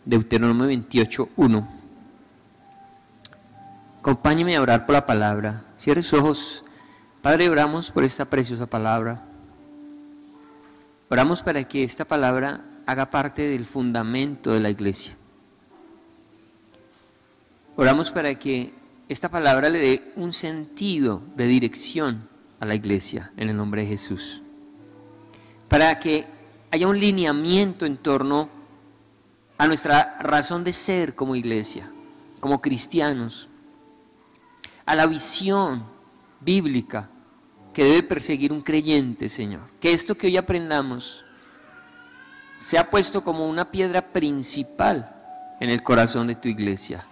Deuteronomio 28:1. Acompáñeme a orar por la palabra. Cierre sus ojos. Padre, oramos por esta preciosa palabra. Oramos para que esta palabra haga parte del fundamento de la iglesia. Oramos para que esta palabra le dé un sentido de dirección a la iglesia, en el nombre de Jesús. Para que haya un lineamiento en torno a nuestra razón de ser como iglesia, como cristianos, a la visión bíblica que debe perseguir un creyente, Señor. Que esto que hoy aprendamos sea puesto como una piedra principal en el corazón de tu iglesia.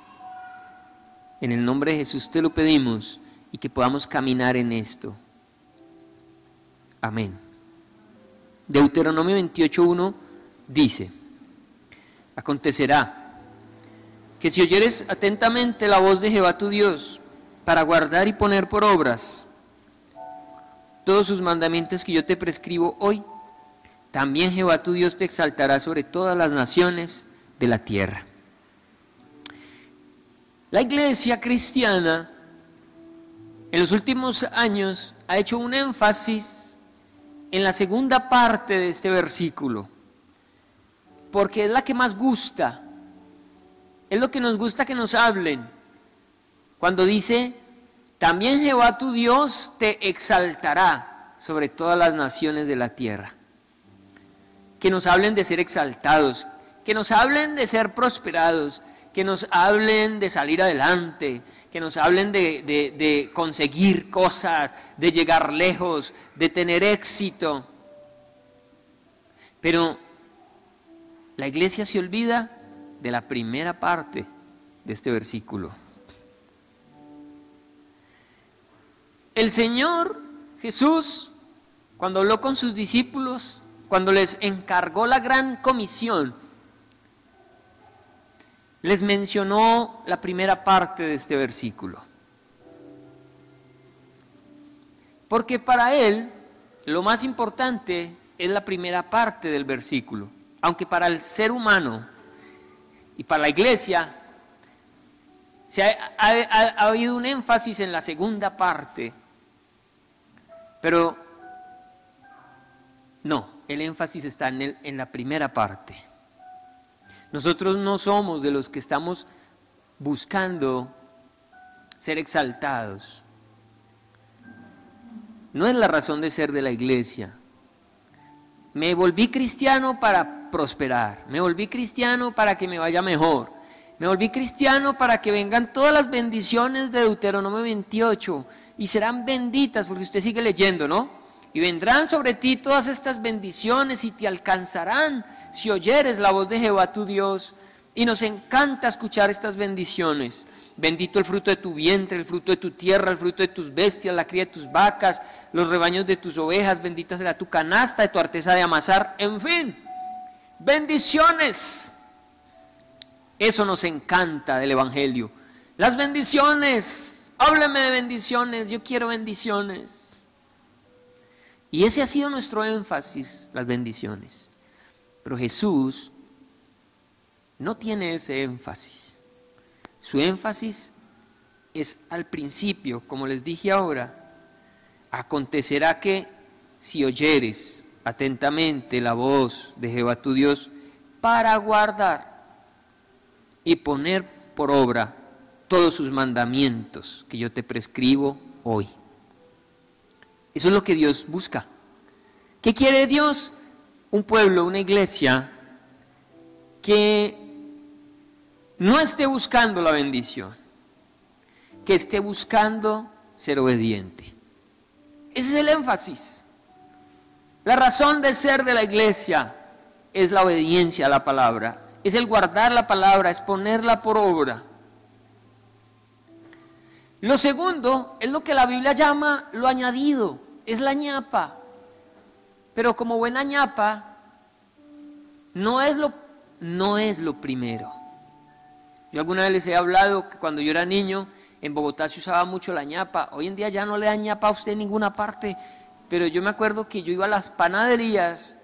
En el nombre de Jesús te lo pedimos y que podamos caminar en esto. Amén. Deuteronomio 28:1 dice: acontecerá que si oyeres atentamente la voz de Jehová tu Dios, para guardar y poner por obras todos sus mandamientos que yo te prescribo hoy, también Jehová tu Dios te exaltará sobre todas las naciones de la tierra. La iglesia cristiana en los últimos años ha hecho un énfasis en la segunda parte de este versículo, porque es la que más gusta, es lo que nos gusta que nos hablen. Cuando dice, también Jehová tu Dios te exaltará sobre todas las naciones de la tierra. Que nos hablen de ser exaltados, que nos hablen de ser prosperados, que nos hablen de salir adelante, que nos hablen de conseguir cosas, de llegar lejos, de tener éxito. Pero la iglesia se olvida de la primera parte de este versículo. El Señor Jesús, cuando habló con sus discípulos, cuando les encargó la gran comisión, les mencionó la primera parte de este versículo. Porque para Él, lo más importante es la primera parte del versículo. Aunque para el ser humano y para la iglesia ha habido un énfasis en la segunda parte, pero no, el énfasis está en la primera parte. Nosotros no somos de los que estamos buscando ser exaltados. No es la razón de ser de la iglesia. Me volví cristiano para prosperar, me volví cristiano para que me vaya mejor, me volví cristiano para que vengan todas las bendiciones de Deuteronomio 28 y serán benditas, porque usted sigue leyendo, ¿no? Y vendrán sobre ti todas estas bendiciones y te alcanzarán si oyeres la voz de Jehová tu Dios. Y nos encanta escuchar estas bendiciones. Bendito el fruto de tu vientre, el fruto de tu tierra, el fruto de tus bestias, la cría de tus vacas, los rebaños de tus ovejas, bendita será tu canasta de tu arteza de amasar, en fin, bendiciones. Eso nos encanta del Evangelio. Las bendiciones, háblame de bendiciones, yo quiero bendiciones. Y ese ha sido nuestro énfasis, las bendiciones. Pero Jesús no tiene ese énfasis. Su énfasis es al principio, como les dije ahora. Acontecerá que si oyeres atentamente la voz de Jehová tu Dios para guardar y poner por obra todos sus mandamientos que yo te prescribo hoy. Eso es lo que Dios busca. ¿Qué quiere Dios? Un pueblo, una iglesia que no esté buscando la bendición, que esté buscando ser obediente. Ese es el énfasis. La razón de ser de la iglesia es la obediencia a la palabra, es el guardar la palabra, es ponerla por obra. Lo segundo es lo que la Biblia llama lo añadido, es la ñapa. Pero como buena ñapa, no es lo primero. Yo alguna vez les he hablado que cuando yo era niño, en Bogotá se usaba mucho la ñapa. Hoy en día ya no le dan ñapa a usted en ninguna parte, pero yo me acuerdo que yo iba a las panaderías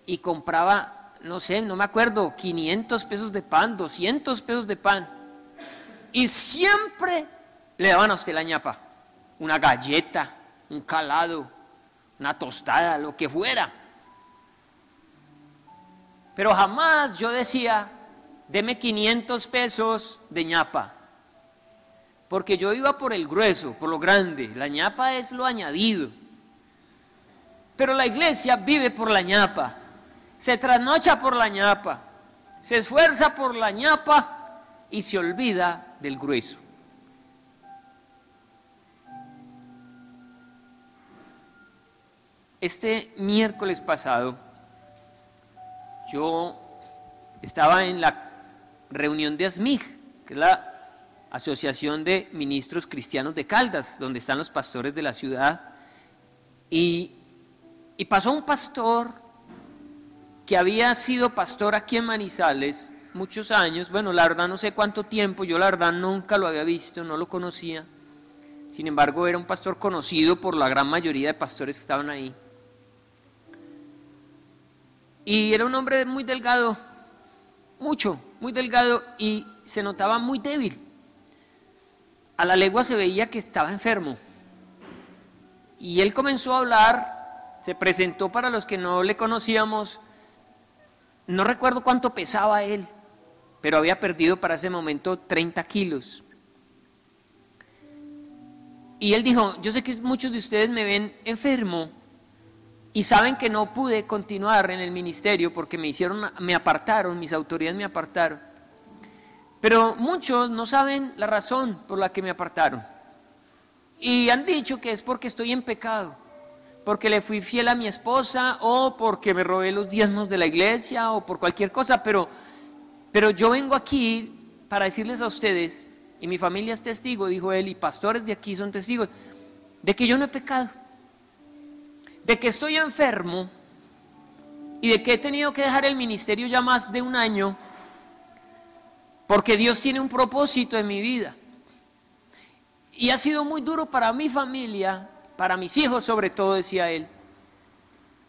y compraba no sé, no me acuerdo, 500 pesos de pan, 200 pesos de pan. Y siempre le daban a usted la ñapa, una galleta, un calado, una tostada, lo que fuera. Pero jamás yo decía, deme 500 pesos de ñapa. Porque yo iba por el grueso, por lo grande. La ñapa es lo añadido. Pero la iglesia vive por la ñapa. Se trasnocha por la ñapa. Se esfuerza por la ñapa y se olvida del grueso. Este miércoles pasado, yo estaba en la reunión de ASMIG, que es la Asociación de Ministros Cristianos de Caldas, donde están los pastores de la ciudad, y pasó un pastor que había sido pastor aquí en Manizales muchos años, bueno, la verdad no sé cuánto tiempo, yo la verdad nunca lo había visto, no lo conocía, sin embargo era un pastor conocido por la gran mayoría de pastores que estaban ahí. Y era un hombre muy delgado, muy delgado, y se notaba muy débil. A la legua se veía que estaba enfermo. Y él comenzó a hablar, se presentó para los que no le conocíamos. No recuerdo cuánto pesaba él, pero había perdido para ese momento 30 kilos. Y él dijo, yo sé que muchos de ustedes me ven enfermo, y saben que no pude continuar en el ministerio porque me apartaron, mis autoridades me apartaron. Pero muchos no saben la razón por la que me apartaron. Y han dicho que es porque estoy en pecado, porque le fui fiel a mi esposa, o porque me robé los diezmos de la iglesia, o por cualquier cosa. Pero yo vengo aquí para decirles a ustedes, y mi familia es testigo, dijo él, y pastores de aquí son testigos, de que yo no he pecado, de que estoy enfermo y de que he tenido que dejar el ministerio ya más de un año porque Dios tiene un propósito en mi vida. Y ha sido muy duro para mi familia, para mis hijos sobre todo, decía él,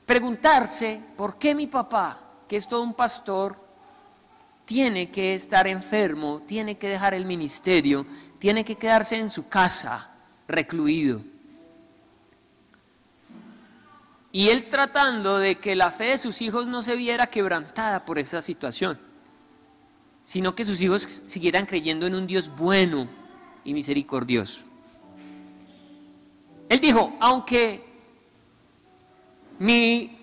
preguntarse por qué mi papá, que es todo un pastor, tiene que estar enfermo, tiene que dejar el ministerio, tiene que quedarse en su casa, recluido. Y él tratando de que la fe de sus hijos no se viera quebrantada por esa situación, sino que sus hijos siguieran creyendo en un Dios bueno y misericordioso. Él dijo, aunque mi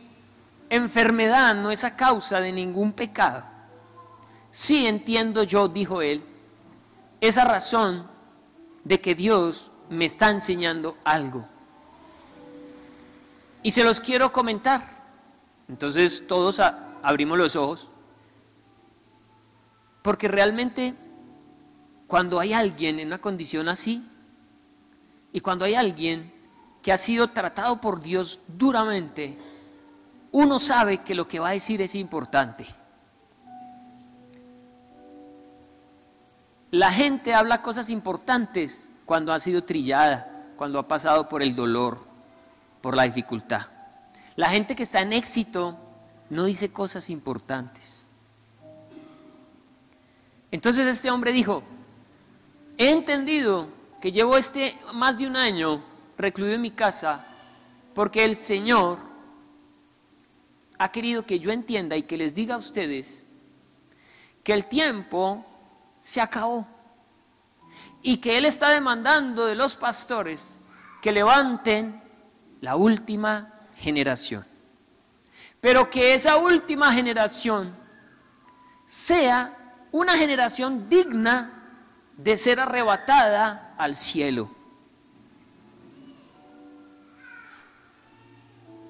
enfermedad no es a causa de ningún pecado, sí entiendo yo, dijo él, esa razón de que Dios me está enseñando algo. Y se los quiero comentar. Entonces todos abrimos los ojos. Porque realmente cuando hay alguien en una condición así, y cuando hay alguien que ha sido tratado por Dios duramente, uno sabe que lo que va a decir es importante. La gente habla cosas importantes cuando ha sido trillada, cuando ha pasado por el dolor, por la dificultad. La gente que está en éxito no dice cosas importantes. Entonces este hombre dijo, he entendido que llevo más de un año recluido en mi casa porque el Señor ha querido que yo entienda y que les diga a ustedes que el tiempo se acabó y que Él está demandando de los pastores que levanten la última generación, pero que esa última generación sea una generación digna de ser arrebatada al cielo.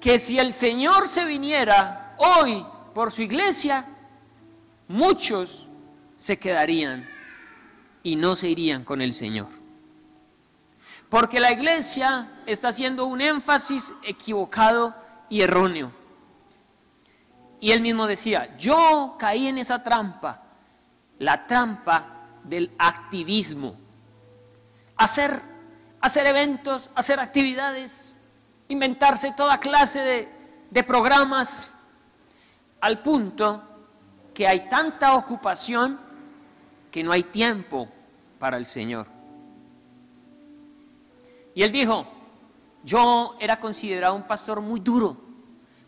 Que si el Señor se viniera hoy por su iglesia, muchos se quedarían y no se irían con el Señor. Porque la iglesia está haciendo un énfasis equivocado y erróneo. Y él mismo decía, yo caí en esa trampa, la trampa del activismo. Hacer eventos, hacer actividades, inventarse toda clase de programas al punto que hay tanta ocupación que no hay tiempo para el Señor. Y él dijo, yo era considerado un pastor muy duro.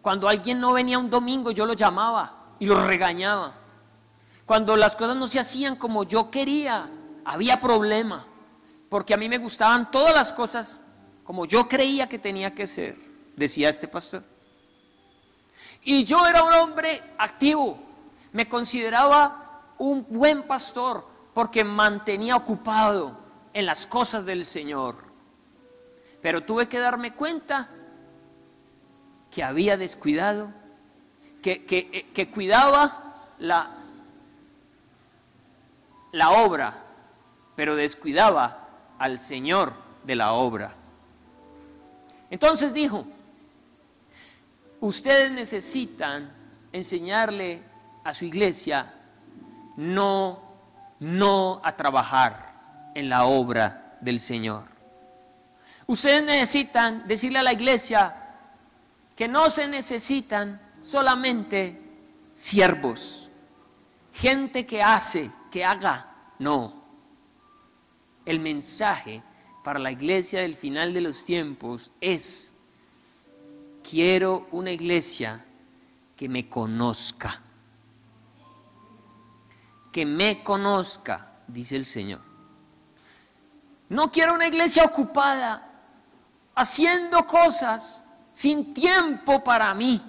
Cuando alguien no venía un domingo, yo lo llamaba y lo regañaba. Cuando las cosas no se hacían como yo quería, había problema, porque a mí me gustaban todas las cosas como yo creía que tenía que ser, decía este pastor. Y yo era un hombre activo, me consideraba un buen pastor porque mantenía ocupado en las cosas del Señor. Pero tuve que darme cuenta que había descuidado, que cuidaba la obra, pero descuidaba al Señor de la obra. Entonces dijo, ustedes necesitan enseñarle a su iglesia no a trabajar en la obra del Señor. Ustedes necesitan decirle a la iglesia que no se necesitan solamente siervos, gente que hace, que haga, no. El mensaje para la iglesia del final de los tiempos es: quiero una iglesia que me conozca. Que me conozca, dice el Señor. No quiero una iglesia ocupada, haciendo cosas sin tiempo para mí.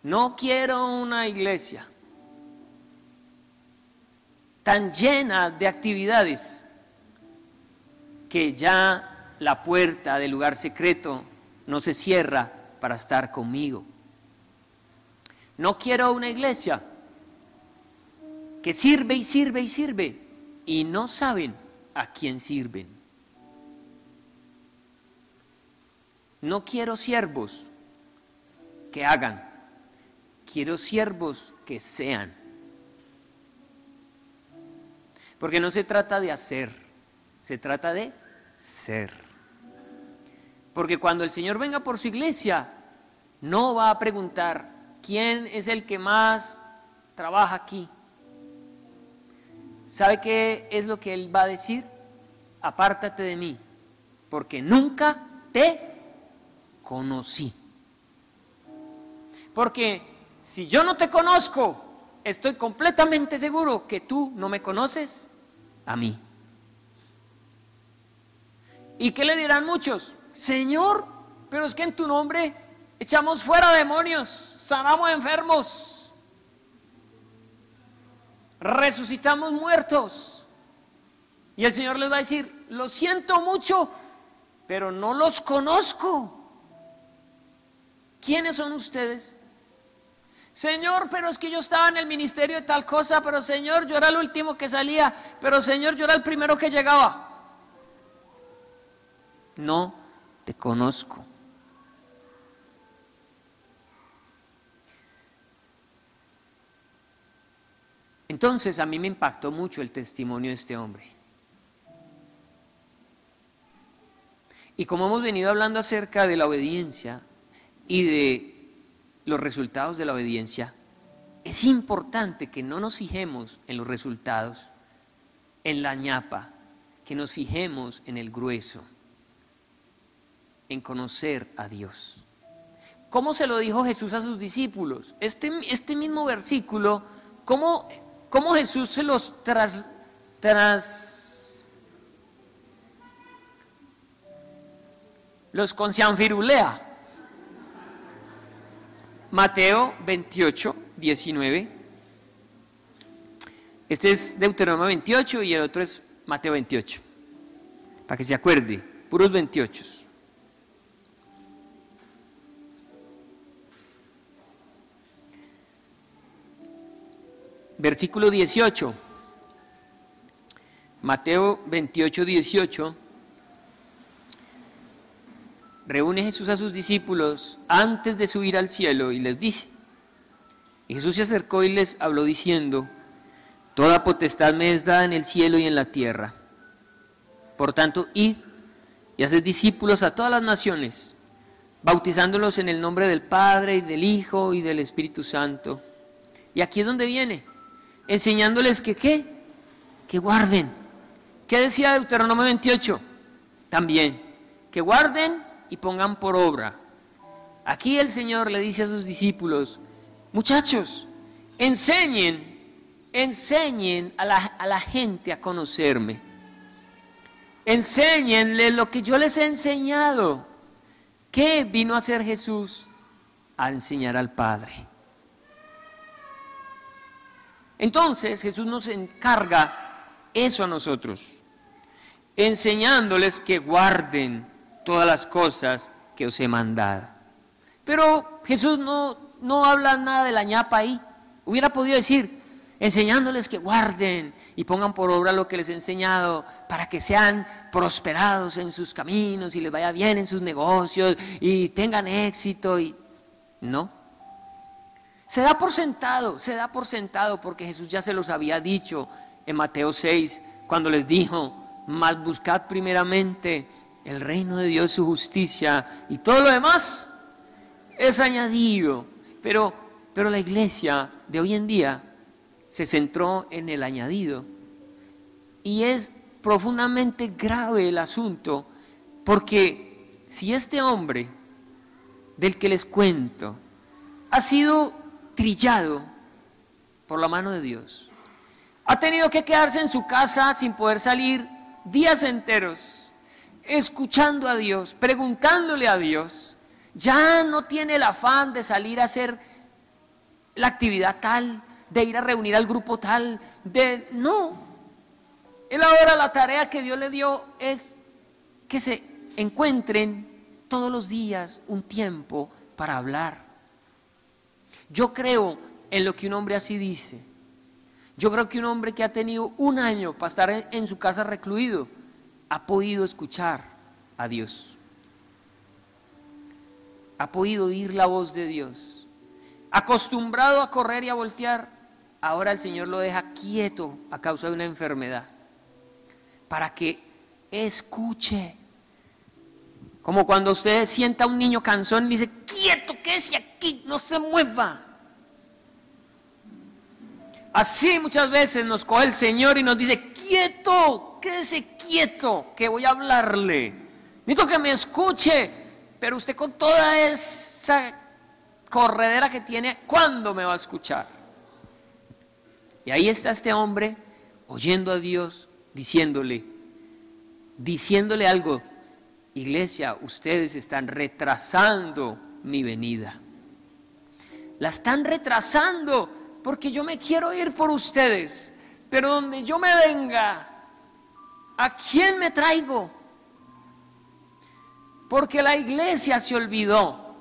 No quiero una iglesia tan llena de actividades que ya la puerta del lugar secreto no se cierra para estar conmigo. No quiero una iglesia que sirve y sirve y sirve y no saben a quién sirven. No quiero siervos que hagan, quiero siervos que sean. Porque no se trata de hacer, se trata de ser. Porque cuando el Señor venga por su iglesia, no va a preguntar quién es el que más trabaja aquí. ¿Sabe qué es lo que Él va a decir? Apártate de mí, porque nunca te conocí. Porque si yo no te conozco, estoy completamente seguro que tú no me conoces a mí. ¿Y qué le dirán muchos? Señor, pero es que en tu nombre echamos fuera demonios, sanamos enfermos, resucitamos muertos. Y el Señor les va a decir, lo siento mucho, pero no los conozco. ¿Quiénes son ustedes? Señor, pero es que yo estaba en el ministerio de tal cosa, pero Señor, yo era el último que salía, pero Señor, yo era el primero que llegaba. No te conozco. Entonces a mí me impactó mucho el testimonio de este hombre. Y como hemos venido hablando acerca de la obediencia y de los resultados de la obediencia, es importante que no nos fijemos en los resultados, en la ñapa, que nos fijemos en el grueso, en conocer a Dios. ¿Cómo se lo dijo Jesús a sus discípulos? Este mismo versículo, ¿cómo Jesús se los los concianfirulea? Mateo 28, 19. Este es Deuteronomio 28 y el otro es Mateo 28. Para que se acuerde, puros 28. Versículo 18. Mateo 28, 18. Reúne Jesús a sus discípulos antes de subir al cielo y les dice, y Jesús se acercó y les habló diciendo, toda potestad me es dada en el cielo y en la tierra. Por tanto, id y haced discípulos a todas las naciones, bautizándolos en el nombre del Padre y del Hijo y del Espíritu Santo. Y aquí es donde viene, enseñándoles que ¿qué? Que guarden. ¿Qué decía Deuteronomio 28? También, que guarden y pongan por obra. Aquí el Señor le dice a sus discípulos, muchachos, enseñen a la gente a conocerme. Enséñenle lo que yo les he enseñado. ¿Qué vino a hacer Jesús? A enseñar al Padre. Entonces Jesús nos encarga eso a nosotros, enseñándoles que guarden todas las cosas que os he mandado. Pero Jesús no habla nada de la ñapa ahí. Hubiera podido decir, enseñándoles que guarden y pongan por obra lo que les he enseñado para que sean prosperados en sus caminos y les vaya bien en sus negocios y tengan éxito. Y no. Se da por sentado porque Jesús ya se los había dicho en Mateo 6, cuando les dijo, mas buscad primeramente el reino de Dios, su justicia, y todo lo demás es añadido. Pero la iglesia de hoy en día se centró en el añadido. Y es profundamente grave el asunto, porque si este hombre del que les cuento ha sido trillado por la mano de Dios, ha tenido que quedarse en su casa sin poder salir días enteros, escuchando a Dios, preguntándole a Dios, ya no tiene el afán de salir a hacer la actividad tal, de ir a reunir al grupo tal, no. Él ahora la tarea que Dios le dio es que se encuentren todos los días un tiempo para hablar. Yo creo en lo que un hombre así dice. Yo creo que un hombre que ha tenido un año para estar en su casa recluido ha podido escuchar a Dios. Ha podido oír la voz de Dios. Acostumbrado a correr y a voltear, ahora el Señor lo deja quieto a causa de una enfermedad, para que escuche. Como cuando usted sienta a un niño cansón y dice, quieto, quédese aquí, no se mueva. Así muchas veces nos coge el Señor y nos dice, quieto, quédese quieto, que voy a hablarle. Necesito que me escuche, pero usted con toda esa corredera que tiene, ¿cuándo me va a escuchar? Y ahí está este hombre oyendo a Dios, diciéndole algo. Iglesia, ustedes están retrasando mi venida. La están retrasando porque yo me quiero ir por ustedes, pero donde yo me venga, ¿a quién me traigo? Porque la iglesia se olvidó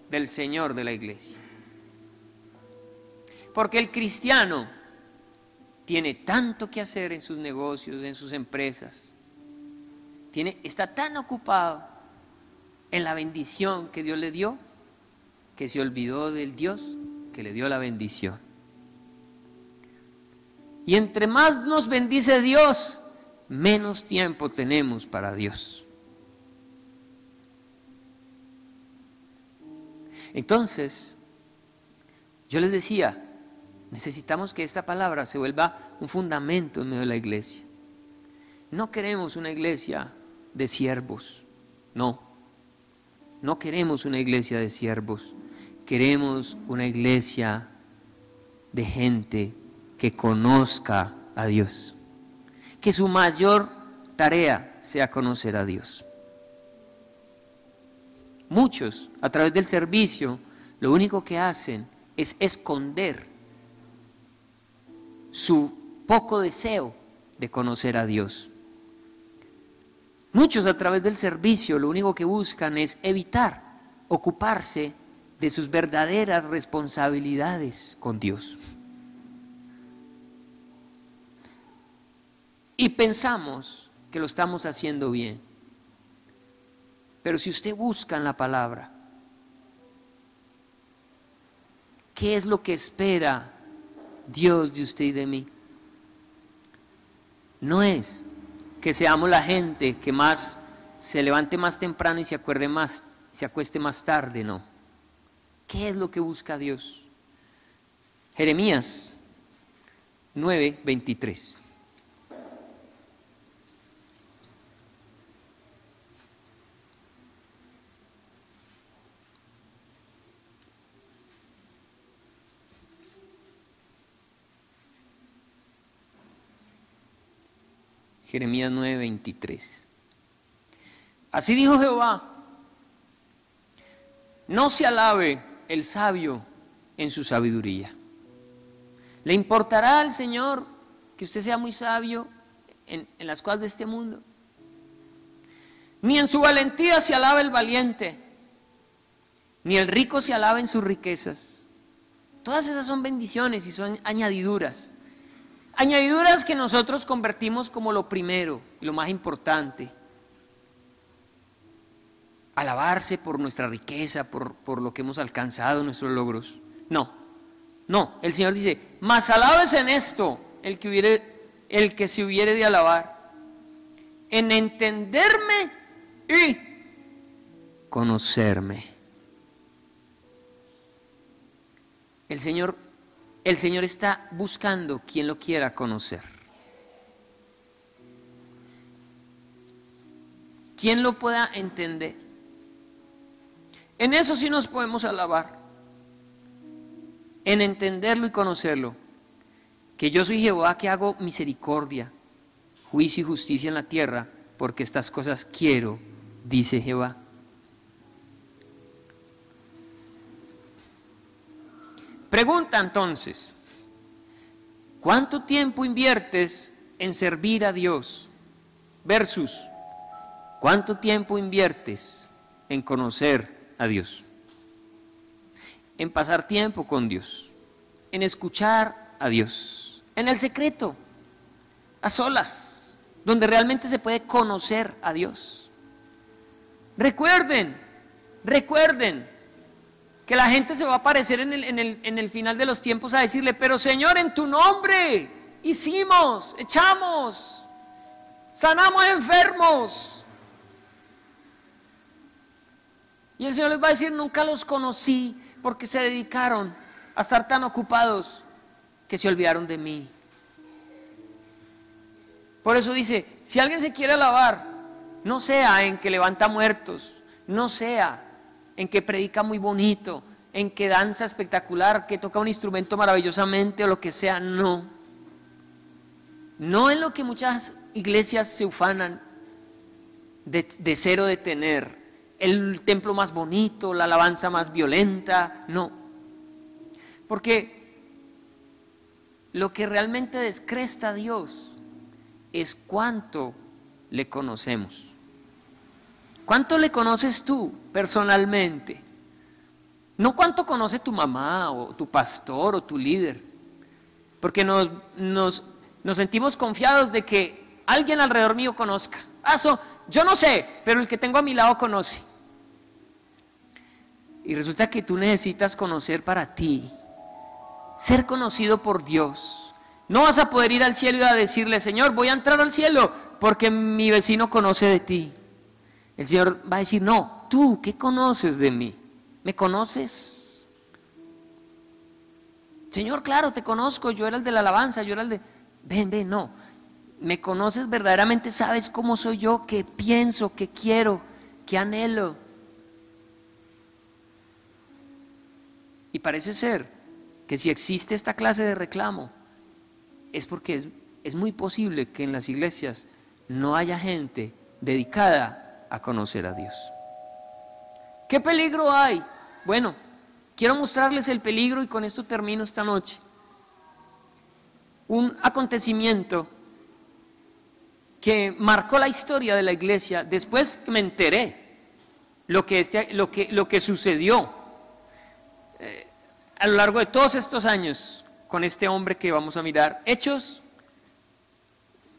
del Señor de la iglesia. Porque el cristiano tiene tanto que hacer en sus negocios, en sus empresas. Está tan ocupado en la bendición que Dios le dio, que se olvidó del Dios que le dio la bendición. Y entre más nos bendice Dios, menos tiempo tenemos para Dios. Entonces, yo les decía, necesitamos que esta palabra se vuelva un fundamento en medio de la iglesia. No queremos una iglesia de siervos, no queremos una iglesia de siervos, queremos una iglesia de gente que conozca a Dios, que su mayor tarea sea conocer a Dios. Muchos, a través del servicio, lo único que hacen es esconder su poco deseo de conocer a Dios. Muchos, a través del servicio, lo único que buscan es evitar ocuparse de sus verdaderas responsabilidades con Dios. Y pensamos que lo estamos haciendo bien. Pero si usted busca en la palabra, ¿qué es lo que espera Dios de usted y de mí? No es que seamos la gente que más se levante más temprano y se acuerde más se acueste más tarde, no. ¿Qué es lo que busca Dios? Jeremías 9:23. Jeremías 9:23. Así dijo Jehová: no se alabe el sabio en su sabiduría. ¿Le importará al Señor que usted sea muy sabio en las cosas de este mundo? Ni en su valentía se alaba el valiente, ni el rico se alaba en sus riquezas. Todas esas son bendiciones y son añadiduras. Añadiduras que nosotros convertimos como lo primero y lo más importante. Alabarse por nuestra riqueza, por lo que hemos alcanzado, nuestros logros. No, el Señor dice: mas alabes en esto el que se hubiere de alabar, en entenderme y conocerme. El Señor está buscando quien lo quiera conocer. Quien lo pueda entender. En eso sí nos podemos alabar. En entenderlo y conocerlo. Que yo soy Jehová, que hago misericordia, juicio y justicia en la tierra, porque estas cosas quiero, dice Jehová. Pregunta entonces: ¿cuánto tiempo inviertes en servir a Dios? Versus, ¿cuánto tiempo inviertes en conocer a Dios? En pasar tiempo con Dios, en escuchar a Dios, en el secreto, a solas, donde realmente se puede conocer a Dios. Recuerden que la gente se va a aparecer en el final de los tiempos a decirle: pero Señor, en tu nombre hicimos, echamos, sanamos enfermos. Y el Señor les va a decir: nunca los conocí, porque se dedicaron a estar tan ocupados que se olvidaron de mí. Por eso dice: si alguien se quiere alabar, no sea en que levanta muertos, no sea en que predica muy bonito, en que danza espectacular, que toca un instrumento maravillosamente o lo que sea, no. No en lo que muchas iglesias se ufanan de ser o de tener, el templo más bonito, la alabanza más violenta, no. Porque lo que realmente descresta a Dios es cuánto le conocemos. ¿Cuánto le conoces tú personalmente? No cuánto conoce tu mamá o tu pastor o tu líder, porque nos sentimos confiados de que alguien alrededor mío conozca. Yo no sé, pero el que tengo a mi lado conoce. Y resulta que tú necesitas conocer para ti, ser conocido por Dios. No vas a poder ir al cielo y a decirle: Señor, voy a entrar al cielo porque mi vecino conoce de ti. El Señor va a decir: no, tú, ¿qué conoces de mí? ¿Me conoces? Señor, claro, te conozco, yo era el de la alabanza, yo era el de... Ven, no. ¿Me conoces verdaderamente? ¿Sabes cómo soy yo? ¿Qué pienso? ¿Qué quiero? ¿Qué anhelo? Y parece ser que si existe esta clase de reclamo, es porque es muy posible que en las iglesias no haya gente dedicada a conocer a Dios. ¿Qué peligro hay? Bueno, quiero mostrarles el peligro y con esto termino esta noche. Un acontecimiento que marcó la historia de la iglesia después que me enteré lo que sucedió a lo largo de todos estos años con este hombre que vamos a mirar. Hechos,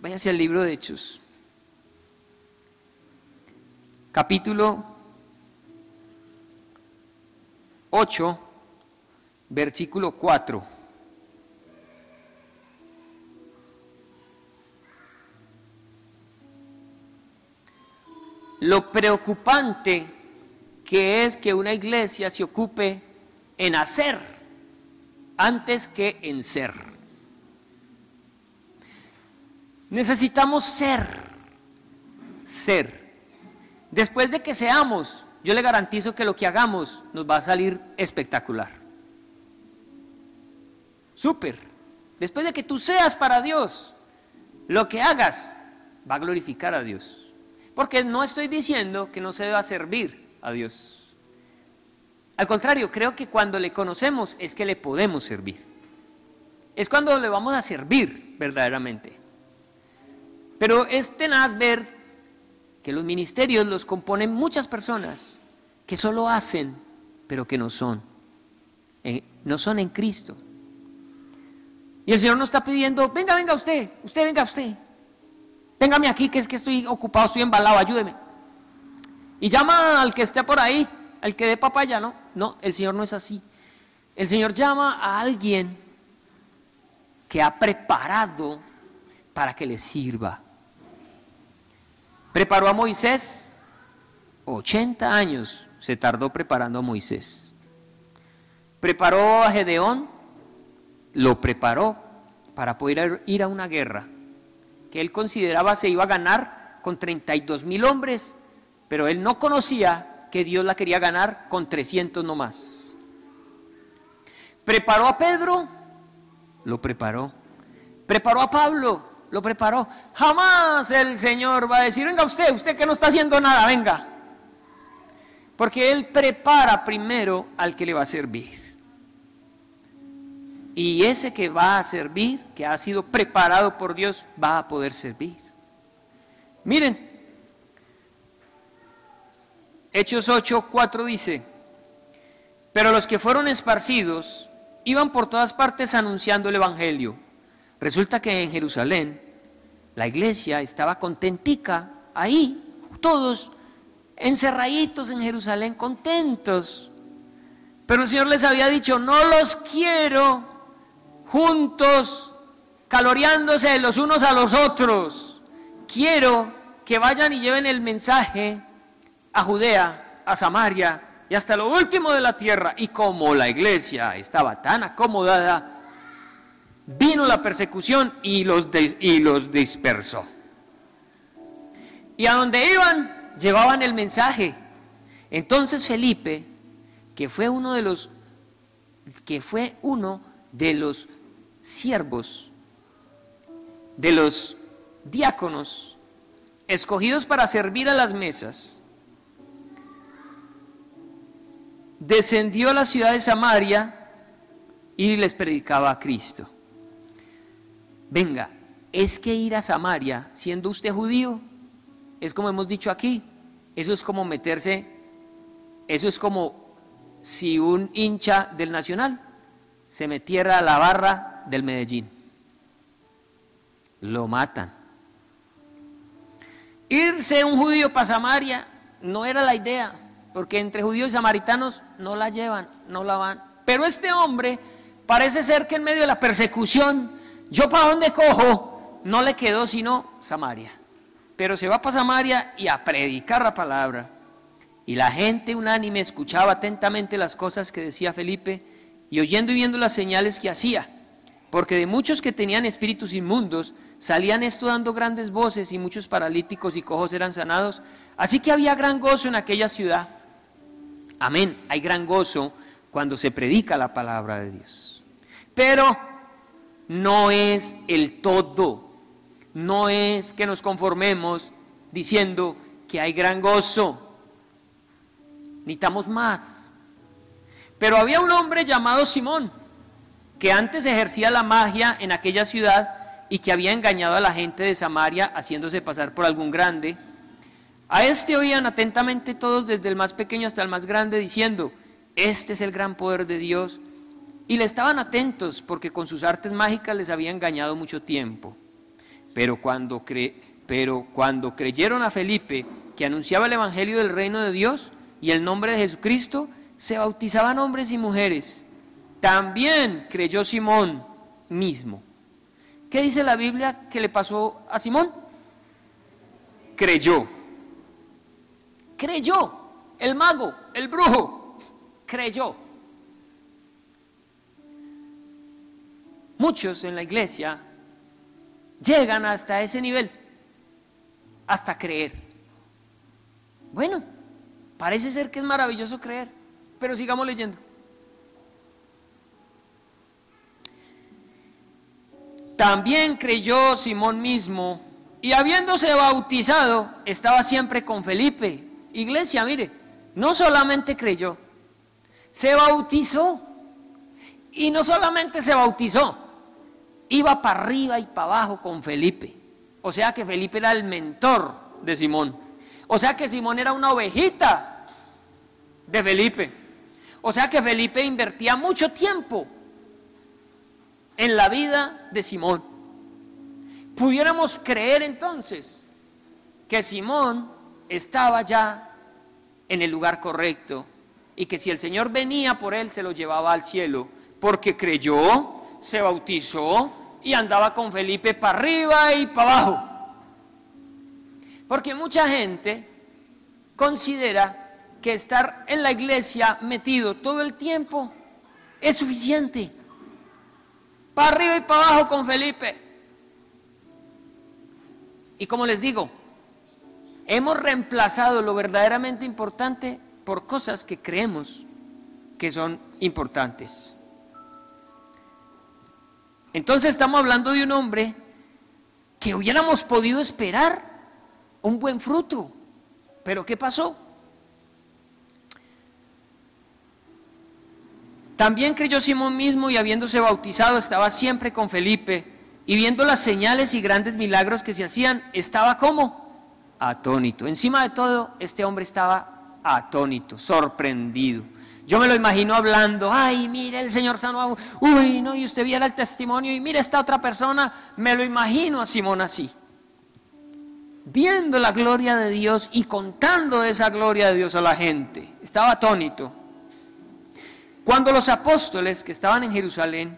váyase al libro de Hechos, capítulo 8, versículo 4. Lo preocupante que es que una iglesia se ocupe en hacer antes que en ser. Necesitamos ser. Después de que seamos, yo le garantizo que lo que hagamos nos va a salir espectacular. Súper. Después de que tú seas para Dios, lo que hagas va a glorificar a Dios. Porque no estoy diciendo que no se deba servir a Dios. Al contrario, creo que cuando le conocemos es que le podemos servir. Es cuando le vamos a servir verdaderamente. Pero es tenaz ver que los ministerios los componen muchas personas que solo hacen, pero que no son en Cristo. Y el Señor nos está pidiendo, venga usted, véngame aquí, que es que estoy ocupado, estoy embalado, ayúdeme. Y llama al que esté por ahí, al que dé papaya, no, el Señor no es así. El Señor llama a alguien que ha preparado para que le sirva. Preparó a Moisés, 80 años se tardó preparando a Moisés. Preparó a Gedeón, lo preparó para poder ir a una guerra que él consideraba se iba a ganar con 32,000 hombres, pero él no conocía que Dios la quería ganar con 300 nomás. Preparó a Pedro, lo preparó. Preparó a Pablo, lo preparó. Jamás el Señor va a decir, venga usted que no está haciendo nada, venga. Porque Él prepara primero al que le va a servir. Y ese que va a servir, que ha sido preparado por Dios, va a poder servir. Miren, Hechos 8:4 dice, pero los que fueron esparcidos iban por todas partes anunciando el evangelio. Resulta que en Jerusalén la iglesia estaba contentica, ahí, todos encerraditos en Jerusalén, contentos. Pero el Señor les había dicho, no los quiero juntos, caloreándose los unos a los otros. Quiero que vayan y lleven el mensaje a Judea, a Samaria y hasta lo último de la tierra. Y como la iglesia estaba tan acomodada, vino la persecución y los dispersó. Y a donde iban, llevaban el mensaje. Entonces Felipe, que fue uno de los siervos, de los diáconos, escogidos para servir a las mesas, descendió a la ciudad de Samaria y les predicaba a Cristo. Venga, es que ir a Samaria, siendo usted judío, es como hemos dicho aquí, eso es como meterse, eso es como si un hincha del Nacional se metiera a la barra del Medellín. Lo matan. Irse un judío para Samaria no era la idea, porque entre judíos y samaritanos no la llevan, no la van. Pero este hombre parece ser que en medio de la persecución, ¿yo para dónde cojo? No le quedó sino Samaria. Pero se va para Samaria y a predicar la palabra. Y la gente unánime escuchaba atentamente las cosas que decía Felipe y oyendo y viendo las señales que hacía. Porque de muchos que tenían espíritus inmundos, salían esto dando grandes voces y muchos paralíticos y cojos eran sanados. Así que había gran gozo en aquella ciudad. Amén, hay gran gozo cuando se predica la palabra de Dios. Pero no es el todo, no es que nos conformemos diciendo que hay gran gozo. Necesitamos más. Pero había un hombre llamado Simón, que antes ejercía la magia en aquella ciudad y que había engañado a la gente de Samaria haciéndose pasar por algún grande. A este oían atentamente todos, desde el más pequeño hasta el más grande, diciendo, este es el gran poder de Dios. Y le estaban atentos porque con sus artes mágicas les había engañado mucho tiempo. Pero cuando creyeron a Felipe, que anunciaba el evangelio del reino de Dios y el nombre de Jesucristo, se bautizaban hombres y mujeres. También creyó Simón mismo. ¿Qué dice la Biblia que le pasó a Simón? Creyó. el mago, el brujo, creyó. Muchos en la iglesia llegan hasta ese nivel, hasta creer. Bueno, parece ser que es maravilloso creer, pero sigamos leyendo. También creyó Simón mismo, y habiéndose bautizado, estaba siempre con Felipe. Iglesia, mire, no solamente creyó, se bautizó. Y no solamente se bautizó, iba para arriba y para abajo con Felipe. O sea que Felipe era el mentor de Simón. O sea que Simón era una ovejita de Felipe. O sea que Felipe invertía mucho tiempo en la vida de Simón. Pudiéramos creer entonces que Simón estaba ya en el lugar correcto y que si el Señor venía por él se lo llevaba al cielo, porque creyó, se bautizó y andaba con Felipe para arriba y para abajo. Porque mucha gente considera que estar en la iglesia metido todo el tiempo es suficiente. Para arriba y para abajo con Felipe. Y como les digo, hemos reemplazado lo verdaderamente importante por cosas que creemos que son importantes. Entonces estamos hablando de un hombre que hubiéramos podido esperar un buen fruto. Pero ¿qué pasó? También creyó Simón mismo y habiéndose bautizado estaba siempre con Felipe. Y viendo las señales y grandes milagros que se hacían, estaba ¿cómo? Atónito. Encima de todo, este hombre estaba atónito, sorprendido. Yo me lo imagino hablando, ay, mire, el Señor sanó, uy, no, y usted viera el testimonio, y mire esta otra persona, me lo imagino a Simón así. Viendo la gloria de Dios y contando de esa gloria de Dios a la gente. Estaba atónito. Cuando los apóstoles que estaban en Jerusalén,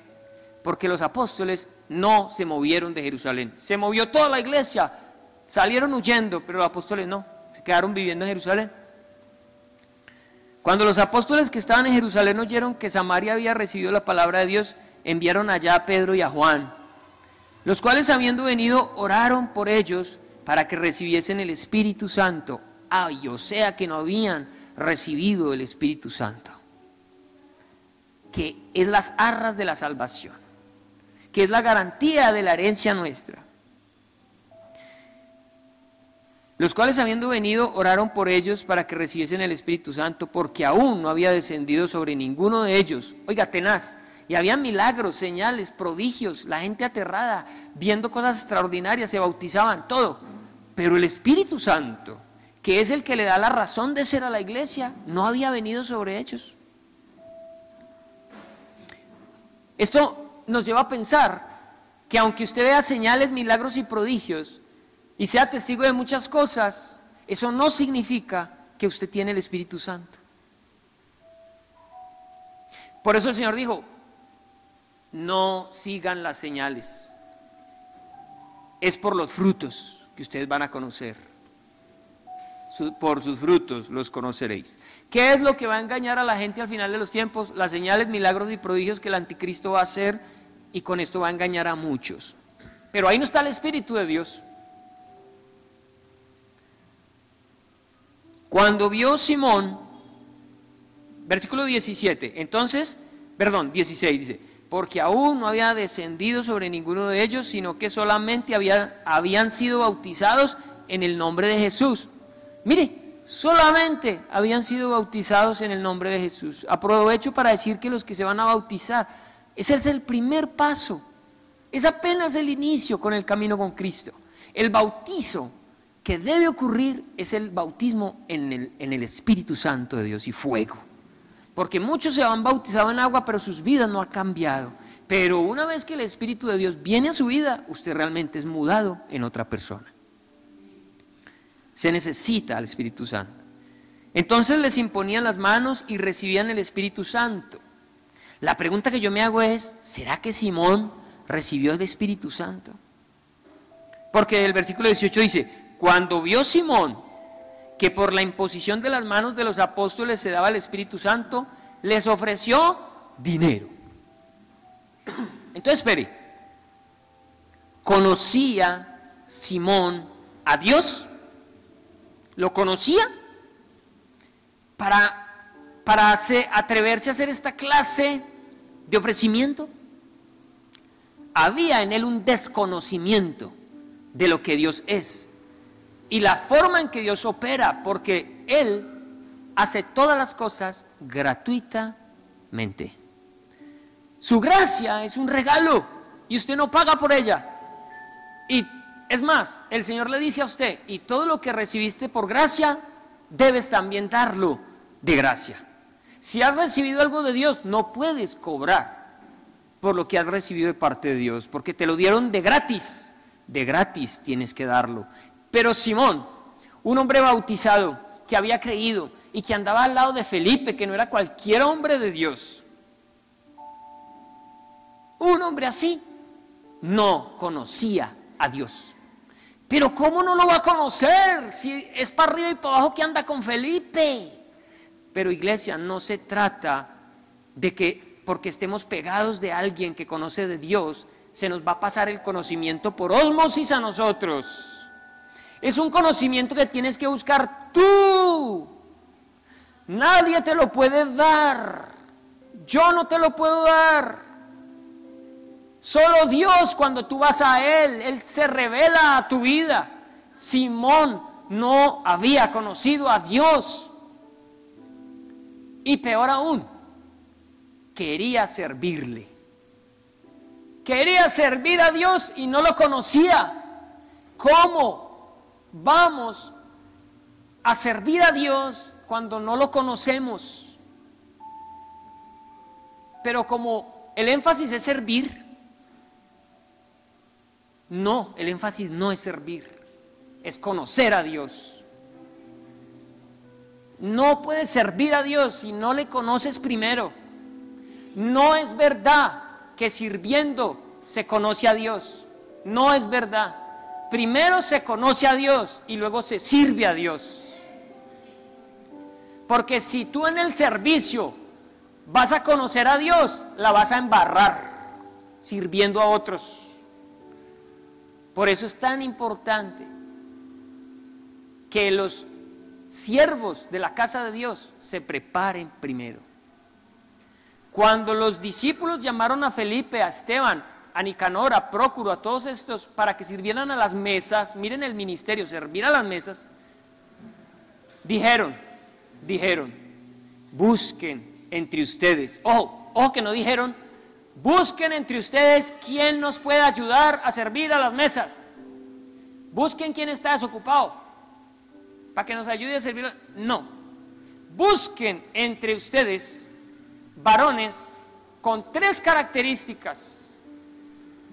porque los apóstoles no se movieron de Jerusalén, se movió toda la iglesia, salieron huyendo, pero los apóstoles no, se quedaron viviendo en Jerusalén. Cuando los apóstoles que estaban en Jerusalén oyeron que Samaria había recibido la palabra de Dios, enviaron allá a Pedro y a Juan, los cuales habiendo venido oraron por ellos para que recibiesen el Espíritu Santo. Ay, o sea que no habían recibido el Espíritu Santo, que es las arras de la salvación, que es la garantía de la herencia nuestra. Los cuales habiendo venido oraron por ellos para que recibiesen el Espíritu Santo, porque aún no había descendido sobre ninguno de ellos. Oiga, tenaz, y había milagros, señales, prodigios, la gente aterrada, viendo cosas extraordinarias, se bautizaban, todo. Pero el Espíritu Santo, que es el que le da la razón de ser a la iglesia, no había venido sobre ellos. Esto nos lleva a pensar que aunque usted vea señales, milagros y prodigios y sea testigo de muchas cosas, eso no significa que usted tiene el Espíritu Santo. Por eso el Señor dijo, no sigan las señales, es por los frutos que ustedes van a conocer, por sus frutos los conoceréis. ¿Qué es lo que va a engañar a la gente al final de los tiempos? Las señales, milagros y prodigios que el anticristo va a hacer, y con esto va a engañar a muchos. Pero ahí no está el Espíritu de Dios. Cuando vio Simón, versículo 17, 16 dice, porque aún no había descendido sobre ninguno de ellos, sino que solamente habían sido bautizados en el nombre de Jesús. Mire, solamente habían sido bautizados en el nombre de Jesús. Aprovecho para decir que los que se van a bautizar, ese es el primer paso, es apenas el inicio con el camino con Cristo. El bautizo que debe ocurrir es el bautismo en el Espíritu Santo de Dios y fuego. Porque muchos se han bautizado en agua, pero sus vidas no han cambiado. Pero una vez que el Espíritu de Dios viene a su vida, usted realmente es mudado en otra persona. Se necesita al Espíritu Santo. Entonces les imponían las manos y recibían el Espíritu Santo. La pregunta que yo me hago es, ¿será que Simón recibió el Espíritu Santo? Porque el versículo 18 dice, cuando vio Simón que por la imposición de las manos de los apóstoles se daba el Espíritu Santo, les ofreció dinero. Entonces, espere, ¿conocía Simón a Dios? ¿Lo conocía? Para atreverse a hacer esta clase de ofrecimiento. Había en él un desconocimiento de lo que Dios es y la forma en que Dios opera, porque Él hace todas las cosas gratuitamente. Su gracia es un regalo y usted no paga por ella. Y es más, el Señor le dice a usted, y todo lo que recibiste por gracia, debes también darlo de gracia. Si has recibido algo de Dios, no puedes cobrar por lo que has recibido de parte de Dios, porque te lo dieron de gratis tienes que darlo. Pero Simón, un hombre bautizado que había creído y que andaba al lado de Felipe, que no era cualquier hombre de Dios, un hombre así no conocía a Dios. Pero ¿cómo no lo va a conocer si es para arriba y para abajo que anda con Felipe? Pero iglesia, no se trata de que porque estemos pegados de alguien que conoce de Dios, se nos va a pasar el conocimiento por ósmosis a nosotros. Es un conocimiento que tienes que buscar tú. Nadie te lo puede dar. Yo no te lo puedo dar. Solo Dios, cuando tú vas a Él se revela a tu vida. Simón no había conocido a Dios. Y peor aún, quería servirle. Quería servir a Dios y no lo conocía. ¿Cómo vamos a servir a Dios cuando no lo conocemos? Pero como el énfasis es servir, no, el énfasis no es servir, es conocer a Dios. No puedes servir a Dios si no le conoces primero. No es verdad que sirviendo se conoce a Dios. No es verdad. Primero se conoce a Dios y luego se sirve a Dios. Porque si tú en el servicio vas a conocer a Dios, la vas a embarrar sirviendo a otros. Por eso es tan importante que los siervos de la casa de Dios se preparen primero. Cuando los discípulos llamaron a Felipe, a Esteban, a Nicanor, a Prócuro, a todos estos para que sirvieran a las mesas, miren el ministerio, servir a las mesas, dijeron, busquen entre ustedes, ojo que no dijeron, busquen entre ustedes quién nos puede ayudar a servir a las mesas, busquen quién está desocupado, para que nos ayude a servir, no, busquen entre ustedes varones con 3 características: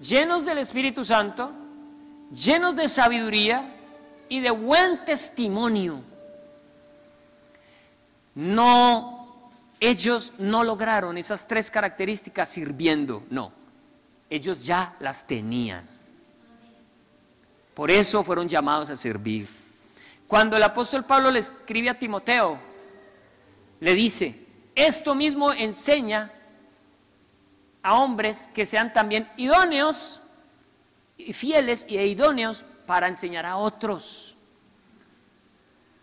llenos del Espíritu Santo, llenos de sabiduría y de buen testimonio. No, ellos no lograron esas 3 características sirviendo, no, ellos ya las tenían. Por eso fueron llamados a servir. Cuando el apóstol Pablo le escribe a Timoteo, le dice: esto mismo enseña a hombres que sean también idóneos y fieles e idóneos para enseñar a otros.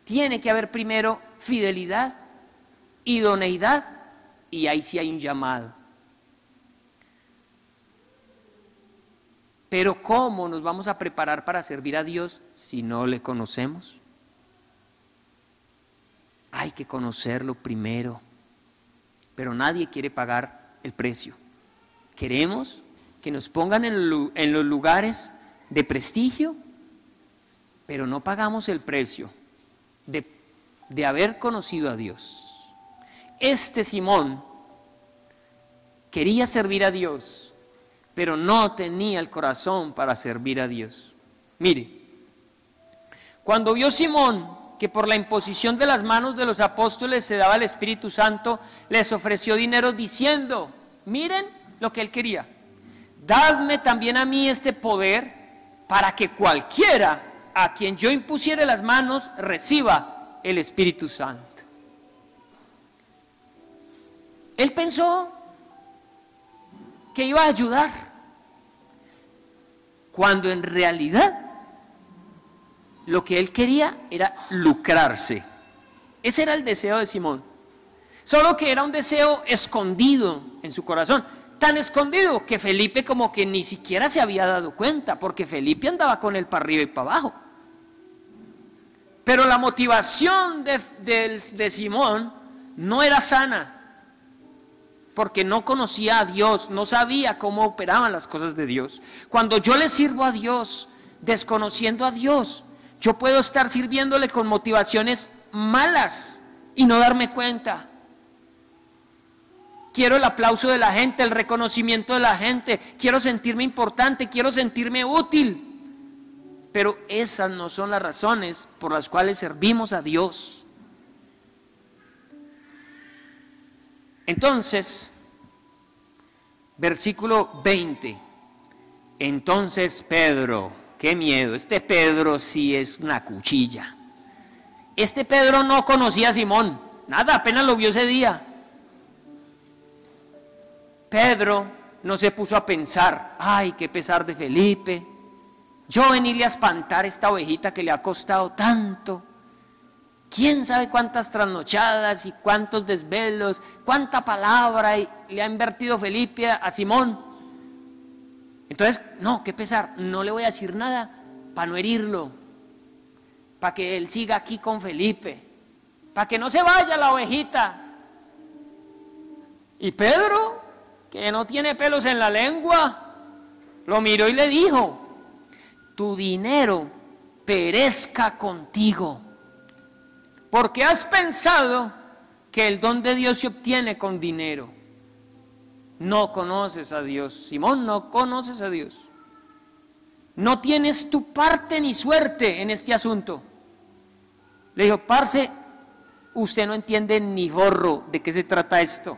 Tiene que haber primero fidelidad, idoneidad, y ahí sí hay un llamado. Pero ¿cómo nos vamos a preparar para servir a Dios si no le conocemos? Hay que conocerlo primero. Pero nadie quiere pagar el precio. Queremos que nos pongan en los lugares de prestigio, pero no pagamos el precio de haber conocido a Dios. Este Simón quería servir a Dios, pero no tenía el corazón para servir a Dios. Mire, cuando vio Simón que por la imposición de las manos de los apóstoles se daba el Espíritu Santo, les ofreció dinero diciendo, miren lo que él quería, dadme también a mí este poder para que cualquiera a quien yo impusiere las manos reciba el Espíritu Santo. Él pensó que iba a ayudar, cuando en realidad lo que él quería era lucrarse. Ese era el deseo de Simón, solo que era un deseo escondido en su corazón, tan escondido que Felipe como que ni siquiera se había dado cuenta, porque Felipe andaba con él para arriba y para abajo. Pero la motivación de Simón no era sana, porque no conocía a Dios, no sabía cómo operaban las cosas de Dios. Cuando yo le sirvo a Dios, desconociendo a Dios, yo puedo estar sirviéndole con motivaciones malas y no darme cuenta. Quiero el aplauso de la gente, el reconocimiento de la gente, quiero sentirme importante, quiero sentirme útil. Pero esas no son las razones por las cuales servimos a Dios. Entonces, versículo 20. Entonces Pedro, qué miedo, este Pedro sí es una cuchilla. Este Pedro no conocía a Simón, nada, apenas lo vio ese día. Pedro no se puso a pensar, ay, qué pesar de Felipe, yo venirle a espantar esta ovejita que le ha costado tanto. ¿Quién sabe cuántas trasnochadas y cuántos desvelos, cuánta palabra le ha invertido Felipe a Simón? Entonces, no, qué pesar, no le voy a decir nada para no herirlo, para que él siga aquí con Felipe, para que no se vaya la ovejita. Y Pedro, que no tiene pelos en la lengua, lo miró y le dijo, tu dinero perezca contigo. Porque has pensado que el don de Dios se obtiene con dinero. No conoces a Dios, Simón, no conoces a Dios. No tienes tu parte ni suerte en este asunto. Le dijo, parce, usted no entiende ni borro de qué se trata esto.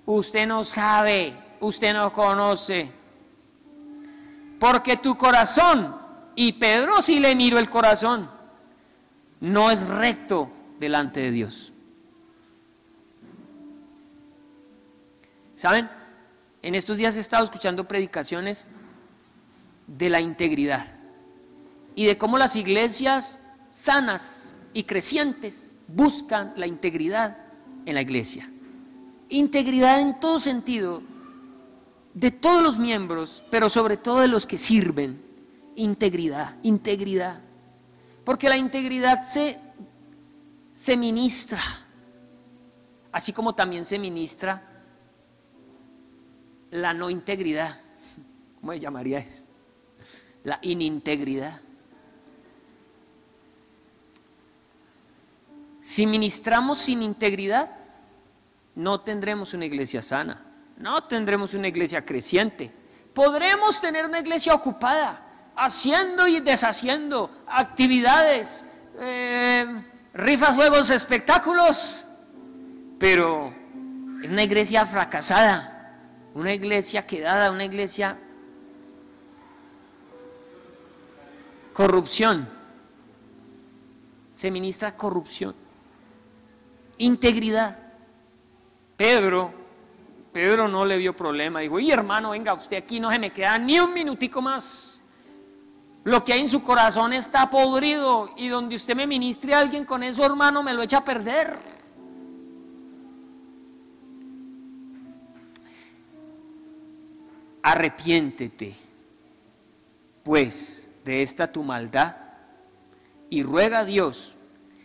Usted no sabe, usted no conoce. Porque tu corazón, y Pedro sí le miró el corazón, no es recto delante de Dios. ¿Saben? En estos días he estado escuchando predicaciones de la integridad y de cómo las iglesias sanas y crecientes buscan la integridad en la iglesia. Integridad en todo sentido, de todos los miembros, pero sobre todo de los que sirven. Integridad, integridad. Porque la integridad se ministra, así como también se ministra la no integridad. ¿Cómo se llamaría eso? La inintegridad. Si ministramos sin integridad, no tendremos una iglesia sana, no tendremos una iglesia creciente. Podremos tener una iglesia ocupada, haciendo y deshaciendo actividades, rifas, juegos, espectáculos, pero es una iglesia fracasada, una iglesia quedada, una iglesia corrupción. Se ministra corrupción. Integridad. Pedro no le vio problema, dijo, y hermano, venga, usted aquí no se me queda ni un minutico más. Lo que hay en su corazón está podrido y donde usted me ministre a alguien con eso, hermano, me lo echa a perder. Arrepiéntete, pues, de esta tu maldad y ruega a Dios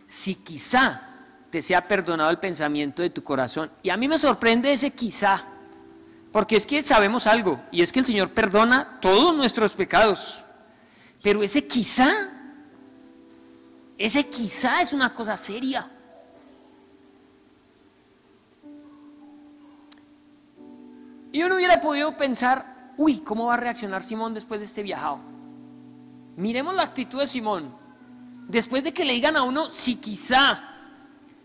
si quizá te sea perdonado el pensamiento de tu corazón. Y a mí me sorprende ese quizá, porque es que sabemos algo, y es que el Señor perdona todos nuestros pecados, pero ese quizá es una cosa seria. Y uno hubiera podido pensar, uy, ¿cómo va a reaccionar Simón después de este viajado? Miremos la actitud de Simón, después de que le digan a uno, si quizá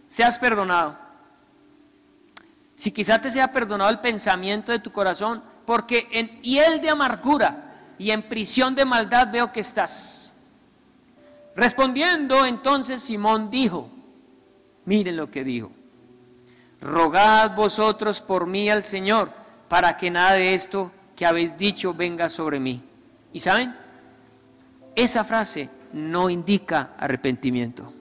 seas perdonado, si quizá te sea perdonado el pensamiento de tu corazón, porque en hiel de amargura y en prisión de maldad veo que estás. Respondiendo entonces Simón dijo, miren lo que dijo: rogad vosotros por mí al Señor, para que nada de esto que habéis dicho venga sobre mí. ¿Y saben? Esa frase no indica arrepentimiento.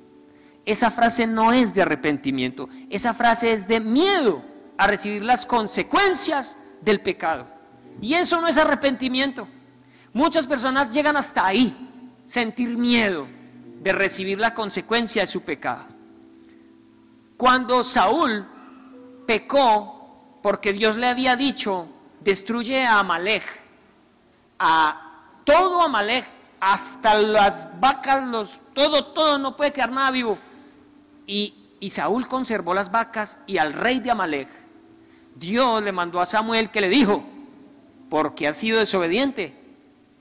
Esa frase no es de arrepentimiento. Esa frase es de miedo a recibir las consecuencias del pecado. Y eso no es arrepentimiento. Muchas personas llegan hasta ahí, sentir miedo de recibir la consecuencia de su pecado. Cuando Saúl pecó, porque Dios le había dicho, destruye a Amalek, a todo Amalek, hasta las vacas, todo, no puede quedar nada vivo. Y Saúl conservó las vacas y al rey de Amalek. Dios le mandó a Samuel que le dijo, porque has sido desobediente,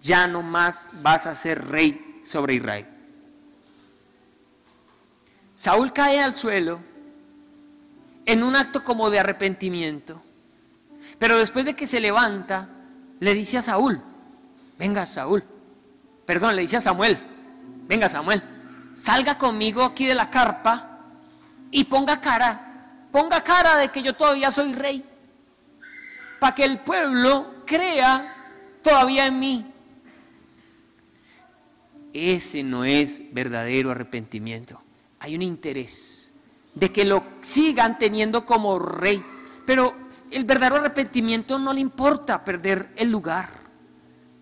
ya no más vas a ser rey sobre Israel. Saúl cae al suelo en un acto como de arrepentimiento, pero después de que se levanta, le dice a Saúl, venga Saúl, perdón, le dice a Samuel, venga Samuel, salga conmigo aquí de la carpa y ponga cara de que yo todavía soy rey, para que el pueblo crea todavía en mí. Ese no es verdadero arrepentimiento. Hay un interés de que lo sigan teniendo como rey, pero el verdadero arrepentimiento no le importa perder el lugar,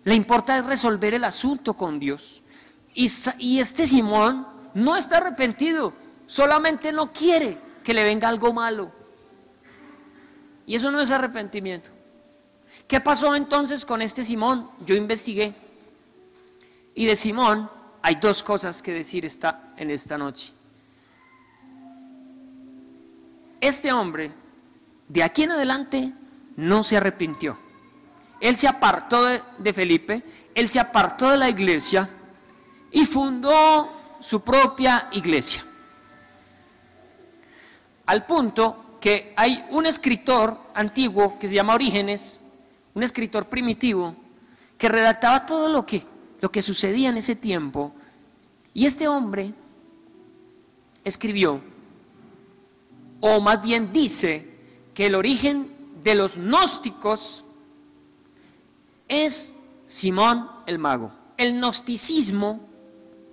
le importa es resolver el asunto con Dios. Y este Simón no está arrepentido, solamente no quiere que le venga algo malo. Y eso no es arrepentimiento. ¿Qué pasó entonces con este Simón? Yo investigué. Y de Simón hay dos cosas que decir en esta noche. Este hombre, de aquí en adelante, no se arrepintió. Él se apartó de Felipe, él se apartó de la iglesia y fundó su propia iglesia. Al punto que hay un escritor antiguo que se llama Orígenes, un escritor primitivo, que redactaba todo lo que sucedía en ese tiempo. Y este hombre escribió, o más bien dice, que el origen de los gnósticos es Simón el Mago. El gnosticismo,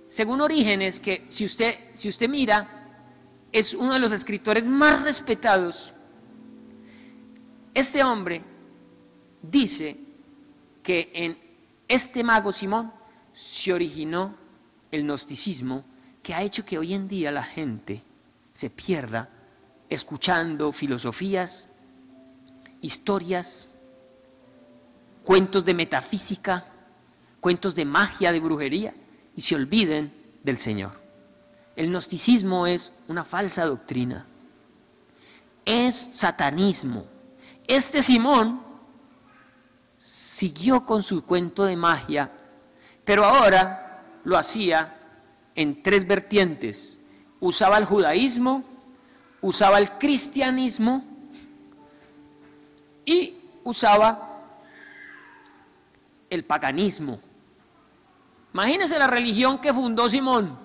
según Orígenes, que si usted mira, es uno de los escritores más respetados. Este hombre dice que en este mago Simón se originó el gnosticismo, que ha hecho que hoy en día la gente se pierda escuchando filosofías, historias, cuentos de metafísica, cuentos de magia, de brujería, y se olviden del Señor. El gnosticismo es una falsa doctrina, es satanismo. Este Simón siguió con su cuento de magia, pero ahora lo hacía en tres vertientes. Usaba el judaísmo, usaba el cristianismo y usaba el paganismo. Imagínense la religión que fundó Simón.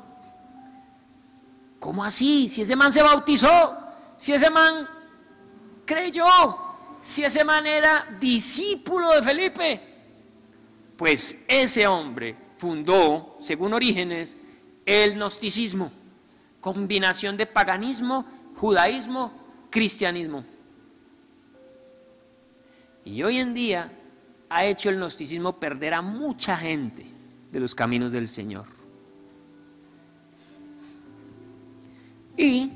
¿Cómo así? Si ese man se bautizó, si ese man creyó, si ese man era discípulo de Felipe. Pues ese hombre fundó, según Orígenes, el gnosticismo, combinación de paganismo, judaísmo, cristianismo. Y hoy en día ha hecho el gnosticismo perder a mucha gente de los caminos del Señor. Y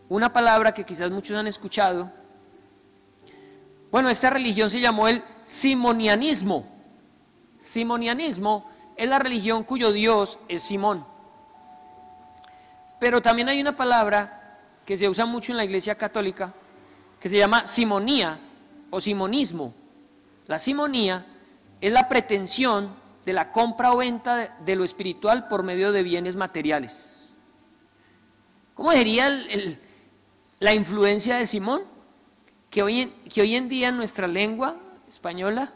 una palabra que quizás muchos han escuchado, bueno, esta religión se llamó el simonianismo. Simonianismo es la religión cuyo Dios es Simón. Pero también hay una palabra que se usa mucho en la Iglesia Católica que se llama simonía o simonismo. La simonía es la pretensión de la compra o venta de lo espiritual por medio de bienes materiales. ¿Cómo sería la influencia de Simón? Que hoy en día en nuestra lengua española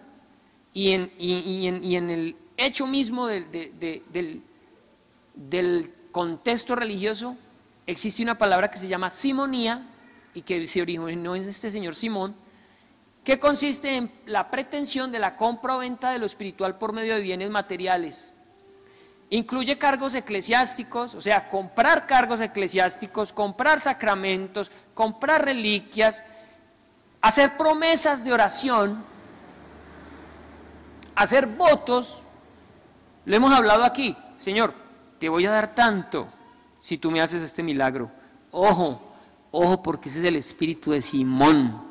y en el hecho mismo de del contexto religioso, existe una palabra que se llama simonía y que se originó en este señor Simón, que consiste en la pretensión de la compra o venta de lo espiritual por medio de bienes materiales. Incluye cargos eclesiásticos, o sea, comprar cargos eclesiásticos, comprar sacramentos, comprar reliquias, hacer promesas de oración, hacer votos. Lo hemos hablado aquí, Señor, te voy a dar tanto si tú me haces este milagro. Ojo, ojo, porque ese es el espíritu de Simón.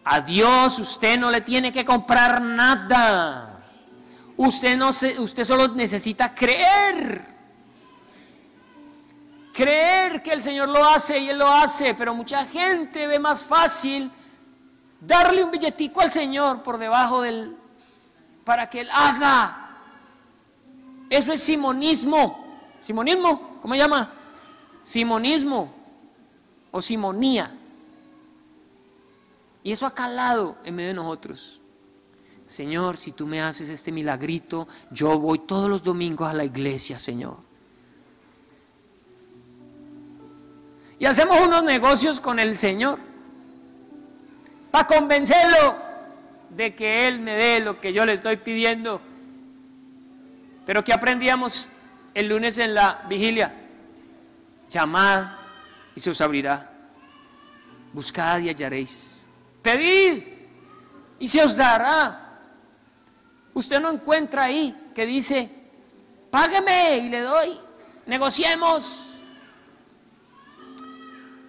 A Dios usted no le tiene que comprar nada. Usted solo necesita creer. Creer que el Señor lo hace y Él lo hace, pero mucha gente ve más fácil darle un billetico al Señor por debajo del, para que Él haga. Eso es simonismo. ¿Simonismo? ¿Cómo se llama? Simonismo o simonía. Y eso ha calado en medio de nosotros. Señor, si tú me haces este milagrito, yo voy todos los domingos a la iglesia, Señor. Y hacemos unos negocios con el Señor para convencerlo de que Él me dé lo que yo le estoy pidiendo. Pero ¿qué aprendíamos el lunes en la vigilia? Llamad y se os abrirá. Buscad y hallaréis. Pedid y se os dará. Usted no encuentra ahí que dice, págueme y le doy, negociemos.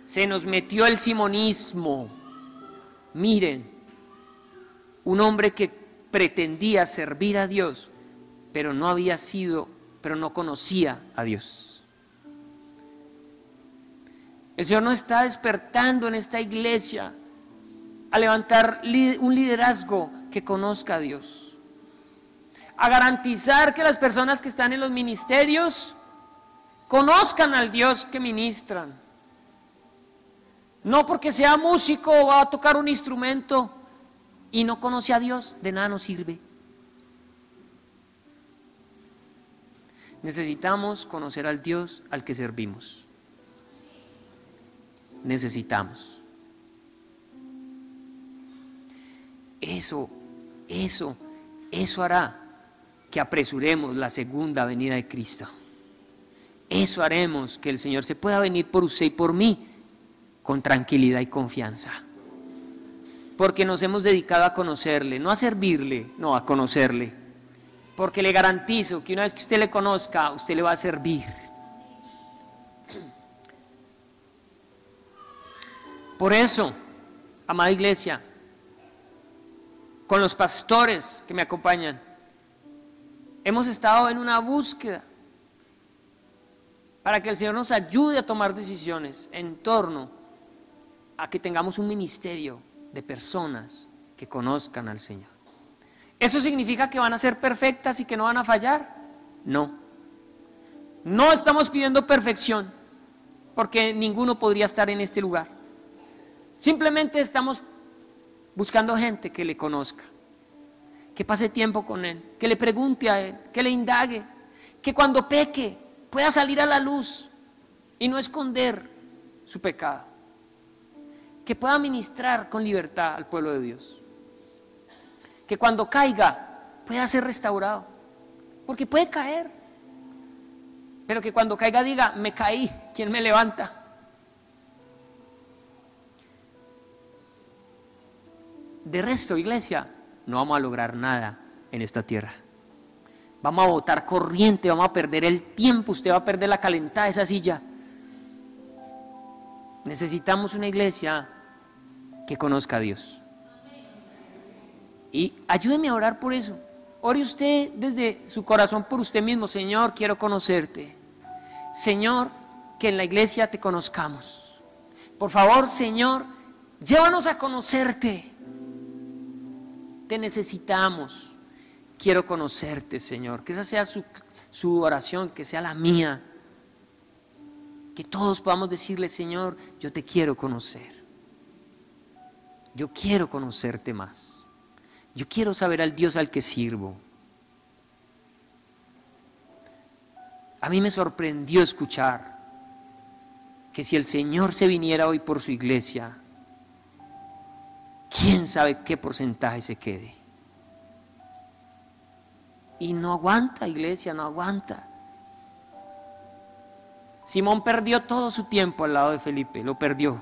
Se nos metió el simonismo. Miren, un hombre que pretendía servir a Dios, pero no conocía a Dios. El Señor nos está despertando en esta iglesia a levantar un liderazgo que conozca a Dios, a garantizar que las personas que están en los ministerios conozcan al Dios que ministran. No porque sea músico o va a tocar un instrumento y no conoce a Dios, de nada nos sirve. Necesitamos conocer al Dios al que servimos. Necesitamos. Eso hará que apresuremos la segunda venida de Cristo. Eso haremos que el Señor se pueda venir por usted y por mí con tranquilidad y confianza. Porque nos hemos dedicado a conocerle, no a servirle, no, a conocerle. Porque le garantizo que una vez que usted le conozca, usted le va a servir. Por eso, amada iglesia, con los pastores que me acompañan, hemos estado en una búsqueda para que el Señor nos ayude a tomar decisiones en torno a que tengamos un ministerio de personas que conozcan al Señor. ¿Eso significa que van a ser perfectas y que no van a fallar? No. No estamos pidiendo perfección, porque ninguno podría estar en este lugar. Simplemente estamos buscando gente que le conozca, que pase tiempo con Él, que le pregunte a Él, que le indague, que cuando peque pueda salir a la luz y no esconder su pecado, que pueda ministrar con libertad al pueblo de Dios, que cuando caiga pueda ser restaurado, porque puede caer, pero que cuando caiga diga, me caí, ¿quién me levanta? De resto, iglesia, no vamos a lograr nada en esta tierra. Vamos a botar corriente, vamos a perder el tiempo, usted va a perder la calentada de esa silla. Necesitamos una iglesia que conozca a Dios. Y ayúdeme a orar por eso. Ore usted desde su corazón por usted mismo. Señor, quiero conocerte. Señor, que en la iglesia te conozcamos. Por favor, Señor, llévanos a conocerte. Te necesitamos. Quiero conocerte, Señor. Que esa sea su oración, que sea la mía. Que todos podamos decirle, Señor, yo te quiero conocer. Yo quiero conocerte más. Yo quiero saber al Dios al que sirvo. A mí me sorprendió escuchar que si el Señor se viniera hoy por su iglesia, quién sabe qué porcentaje se quede. Y no aguanta, iglesia, no aguanta. Simón perdió todo su tiempo al lado de Felipe, lo perdió.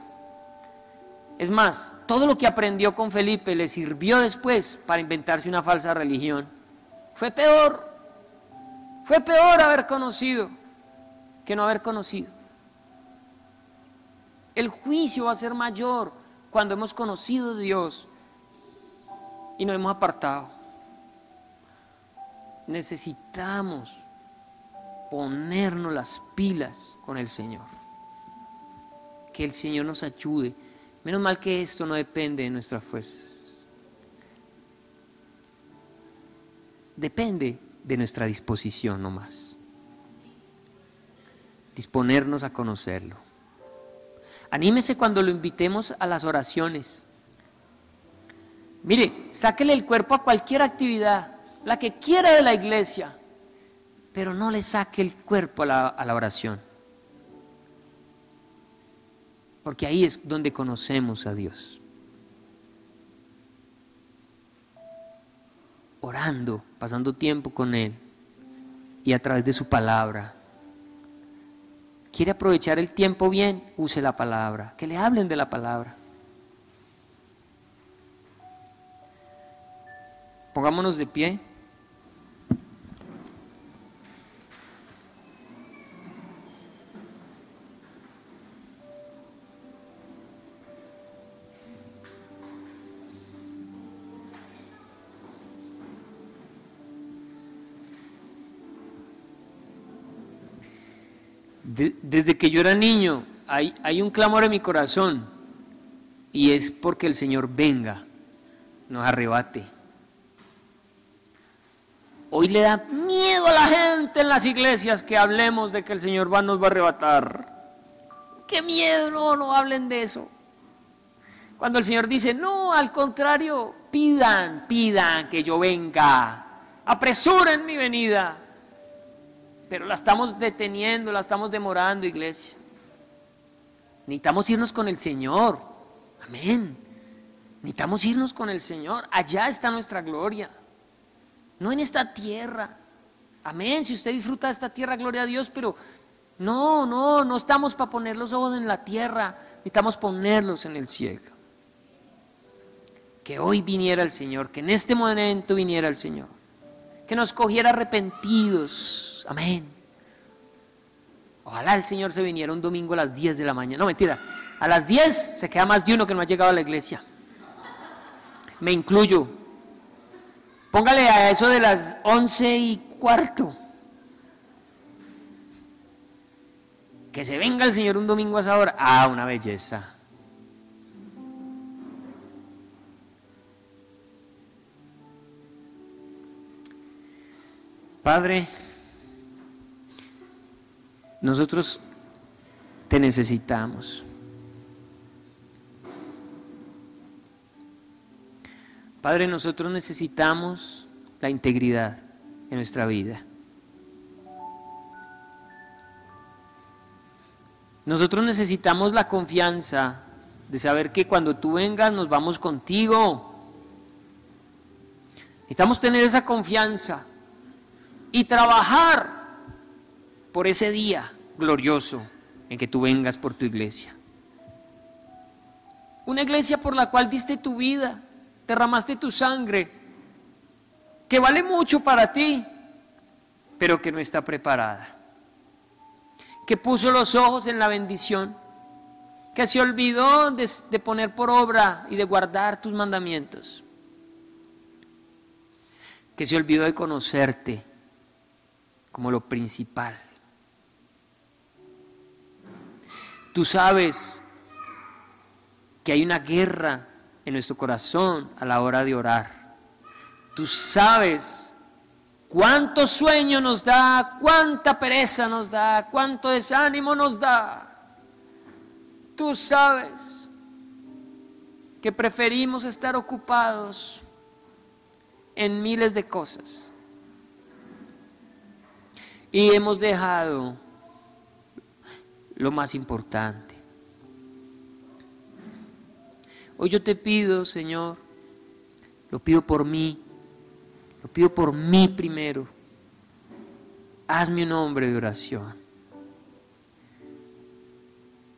Es más, todo lo que aprendió con Felipe le sirvió después para inventarse una falsa religión. Fue peor haber conocido que no haber conocido. El juicio va a ser mayor cuando hemos conocido a Dios y nos hemos apartado. Necesitamos ponernos las pilas con el Señor. Que el Señor nos ayude. Menos mal que esto no depende de nuestras fuerzas. Depende de nuestra disposición nomás. Disponernos a conocerlo. Anímese cuando lo invitemos a las oraciones. Mire, sáquele el cuerpo a cualquier actividad, la que quiera de la iglesia, pero no le saque el cuerpo a la oración. Porque ahí es donde conocemos a Dios. Orando, pasando tiempo con Él y a través de su palabra. ¿Quiere aprovechar el tiempo bien? Use la palabra, que le hablen de la palabra. Pongámonos de pie. Desde que yo era niño hay un clamor en mi corazón y es porque el Señor venga, nos arrebate. Hoy le da miedo a la gente en las iglesias que hablemos de que el Señor nos va a arrebatar. ¡Qué miedo! No hablen de eso. Cuando el Señor dice, no, al contrario, pidan que yo venga, apresuren mi venida. Pero la estamos deteniendo, la estamos demorando, iglesia. Necesitamos irnos con el Señor. Amén. Necesitamos irnos con el Señor. Allá está nuestra gloria. No en esta tierra. Amén. Si usted disfruta de esta tierra, gloria a Dios, pero no estamos para poner los ojos en la tierra. Necesitamos ponerlos en el cielo. Que hoy viniera el Señor, que en este momento viniera el Señor. Que nos cogiera arrepentidos. Amén. Ojalá el Señor se viniera un domingo a las 10 de la mañana. No, mentira. A las 10 se queda más de uno que no ha llegado a la iglesia. Me incluyo. Póngale a eso de las 11:15. Que se venga el Señor un domingo a esa hora. Ah, una belleza. Padre, nosotros te necesitamos. Padre, nosotros necesitamos la integridad en nuestra vida. Nosotros necesitamos la confianza de saber que cuando tú vengas nos vamos contigo. Necesitamos tener esa confianza y trabajar por ese día glorioso en que tú vengas por tu iglesia. Una iglesia por la cual diste tu vida, derramaste tu sangre, que vale mucho para ti, pero que no está preparada. Que puso los ojos en la bendición, que se olvidó de poner por obra y de guardar tus mandamientos, que se olvidó de conocerte como lo principal. Tú sabes que hay una guerra en nuestro corazón a la hora de orar. Tú sabes cuánto sueño nos da, cuánta pereza nos da, cuánto desánimo nos da. Tú sabes que preferimos estar ocupados en miles de cosas. y hemos dejado lo más importante. Hoy yo te pido, Señor, lo pido por mí primero. Hazme un hombre de oración.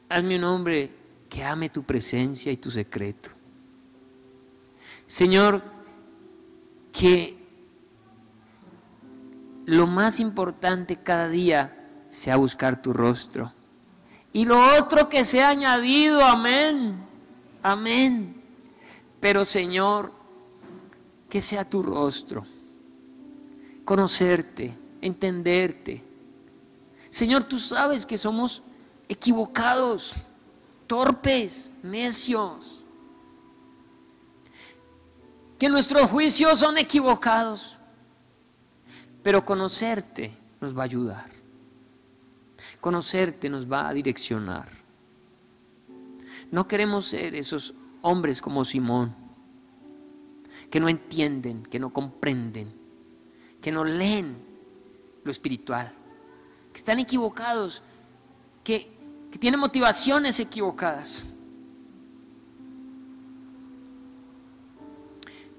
Hazme un hombre que ame tu presencia y tu secreto. Señor, que lo más importante cada día sea buscar tu rostro. Y lo otro que sea añadido, amén, amén. Pero Señor, que sea tu rostro, conocerte, entenderte. Señor, tú sabes que somos equivocados, torpes, necios, que nuestros juicios son equivocados, pero conocerte nos va a ayudar, conocerte nos va a direccionar. No queremos ser esos hombres como Simón, que no entienden, que no comprenden, que no leen lo espiritual, que están equivocados, que tienen motivaciones equivocadas.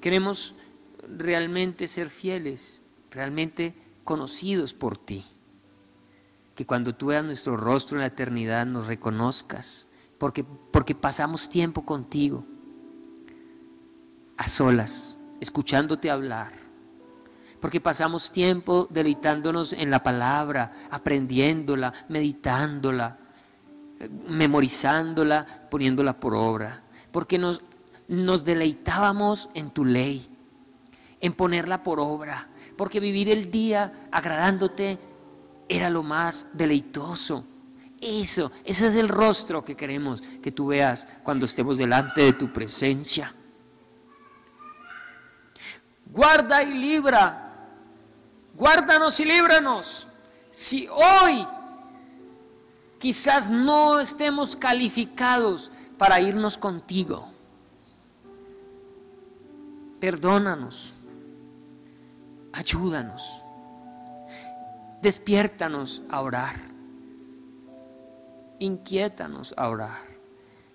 Queremos realmente ser fieles, realmente conocidos por ti. Que cuando tú veas nuestro rostro en la eternidad nos reconozcas, porque pasamos tiempo contigo, a solas, escuchándote hablar. Porque pasamos tiempo deleitándonos en la palabra, aprendiéndola, meditándola, memorizándola, poniéndola por obra. Porque nos deleitábamos en tu ley, en ponerla por obra. Porque vivir el día agradándote era lo más deleitoso. Ese es el rostro que queremos que tú veas cuando estemos delante de tu presencia. Guarda y libra, guárdanos y líbranos. Si hoy quizás no estemos calificados para irnos contigo, perdónanos, ayúdanos, despiértanos a orar, inquiétanos a orar,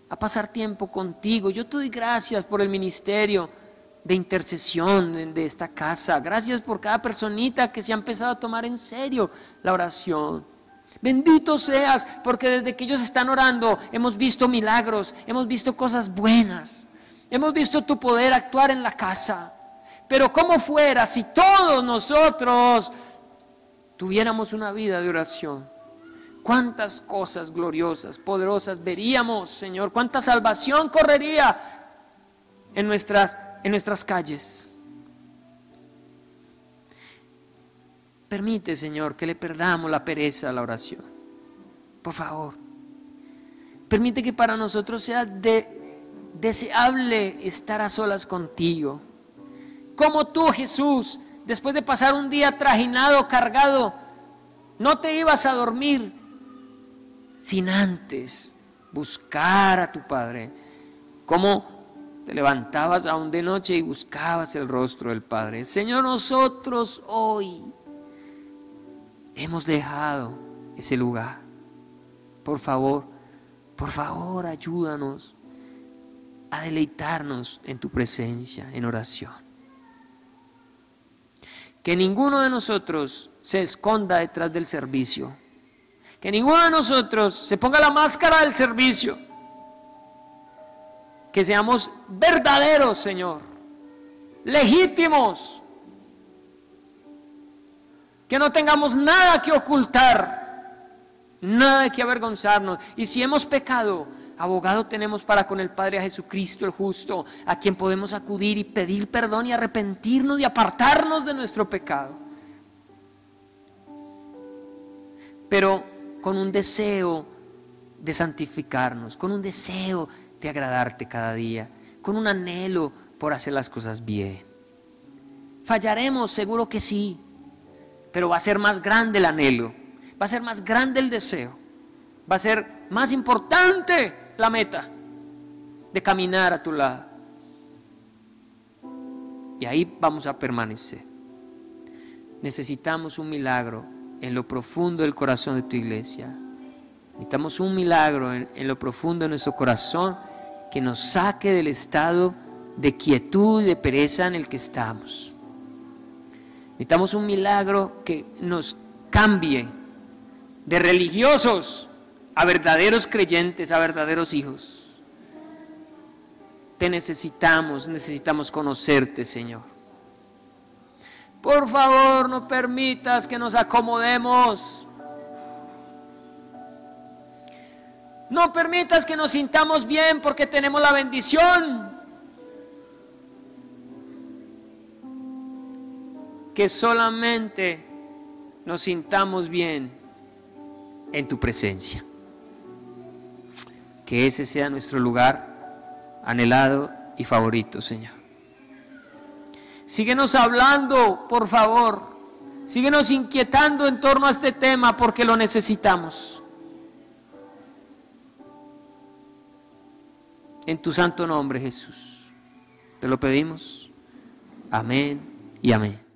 a pasar tiempo contigo. Yo te doy gracias por el ministerio de intercesión de esta casa. Gracias por cada personita que se ha empezado a tomar en serio la oración. Bendito seas, porque desde que ellos están orando hemos visto milagros, hemos visto cosas buenas, hemos visto tu poder actuar en la casa. Pero ¿cómo fuera si todos nosotros tuviéramos una vida de oración? Cuántas cosas gloriosas, poderosas veríamos, Señor. Cuánta salvación correría en nuestras calles. Permite, Señor, que le perdamos la pereza a la oración. Por favor. Permite que para nosotros sea deseable estar a solas contigo. Como tú, Jesús, después de pasar un día trajinado, cargado, no te ibas a dormir sin antes buscar a tu Padre. Como te levantabas aún de noche y buscabas el rostro del Padre. Señor, nosotros hoy hemos dejado ese lugar. Por favor, ayúdanos a deleitarnos en tu presencia, en oración. Que ninguno de nosotros se esconda detrás del servicio. Que ninguno de nosotros se ponga la máscara del servicio. Que seamos verdaderos, Señor, legítimos, que no tengamos nada que ocultar, nada que avergonzarnos. Y si hemos pecado, abogado tenemos para con el Padre a Jesucristo el justo, a quien podemos acudir y pedir perdón y arrepentirnos y apartarnos de nuestro pecado. Pero con un deseo de santificarnos, con un deseo de agradarte cada día, con un anhelo por hacer las cosas bien. Fallaremos, seguro que sí, pero va a ser más grande el anhelo, va a ser más grande el deseo, va a ser más importante la meta de caminar a tu lado. Y ahí vamos a permanecer. Necesitamos un milagro en lo profundo del corazón de tu iglesia. Necesitamos un milagro en lo profundo de nuestro corazón que nos saque del estado de quietud y de pereza en el que estamos. Necesitamos un milagro que nos cambie de religiosos a verdaderos creyentes, a verdaderos hijos. Te necesitamos conocerte, Señor. Por favor, no permitas que nos acomodemos. No permitas que nos sintamos bien porque tenemos la bendición. Que solamente nos sintamos bien en tu presencia. Que ese sea nuestro lugar anhelado y favorito, Señor. Síguenos hablando, por favor. Síguenos inquietando en torno a este tema porque lo necesitamos. En tu santo nombre, Jesús. Te lo pedimos. Amén y amén.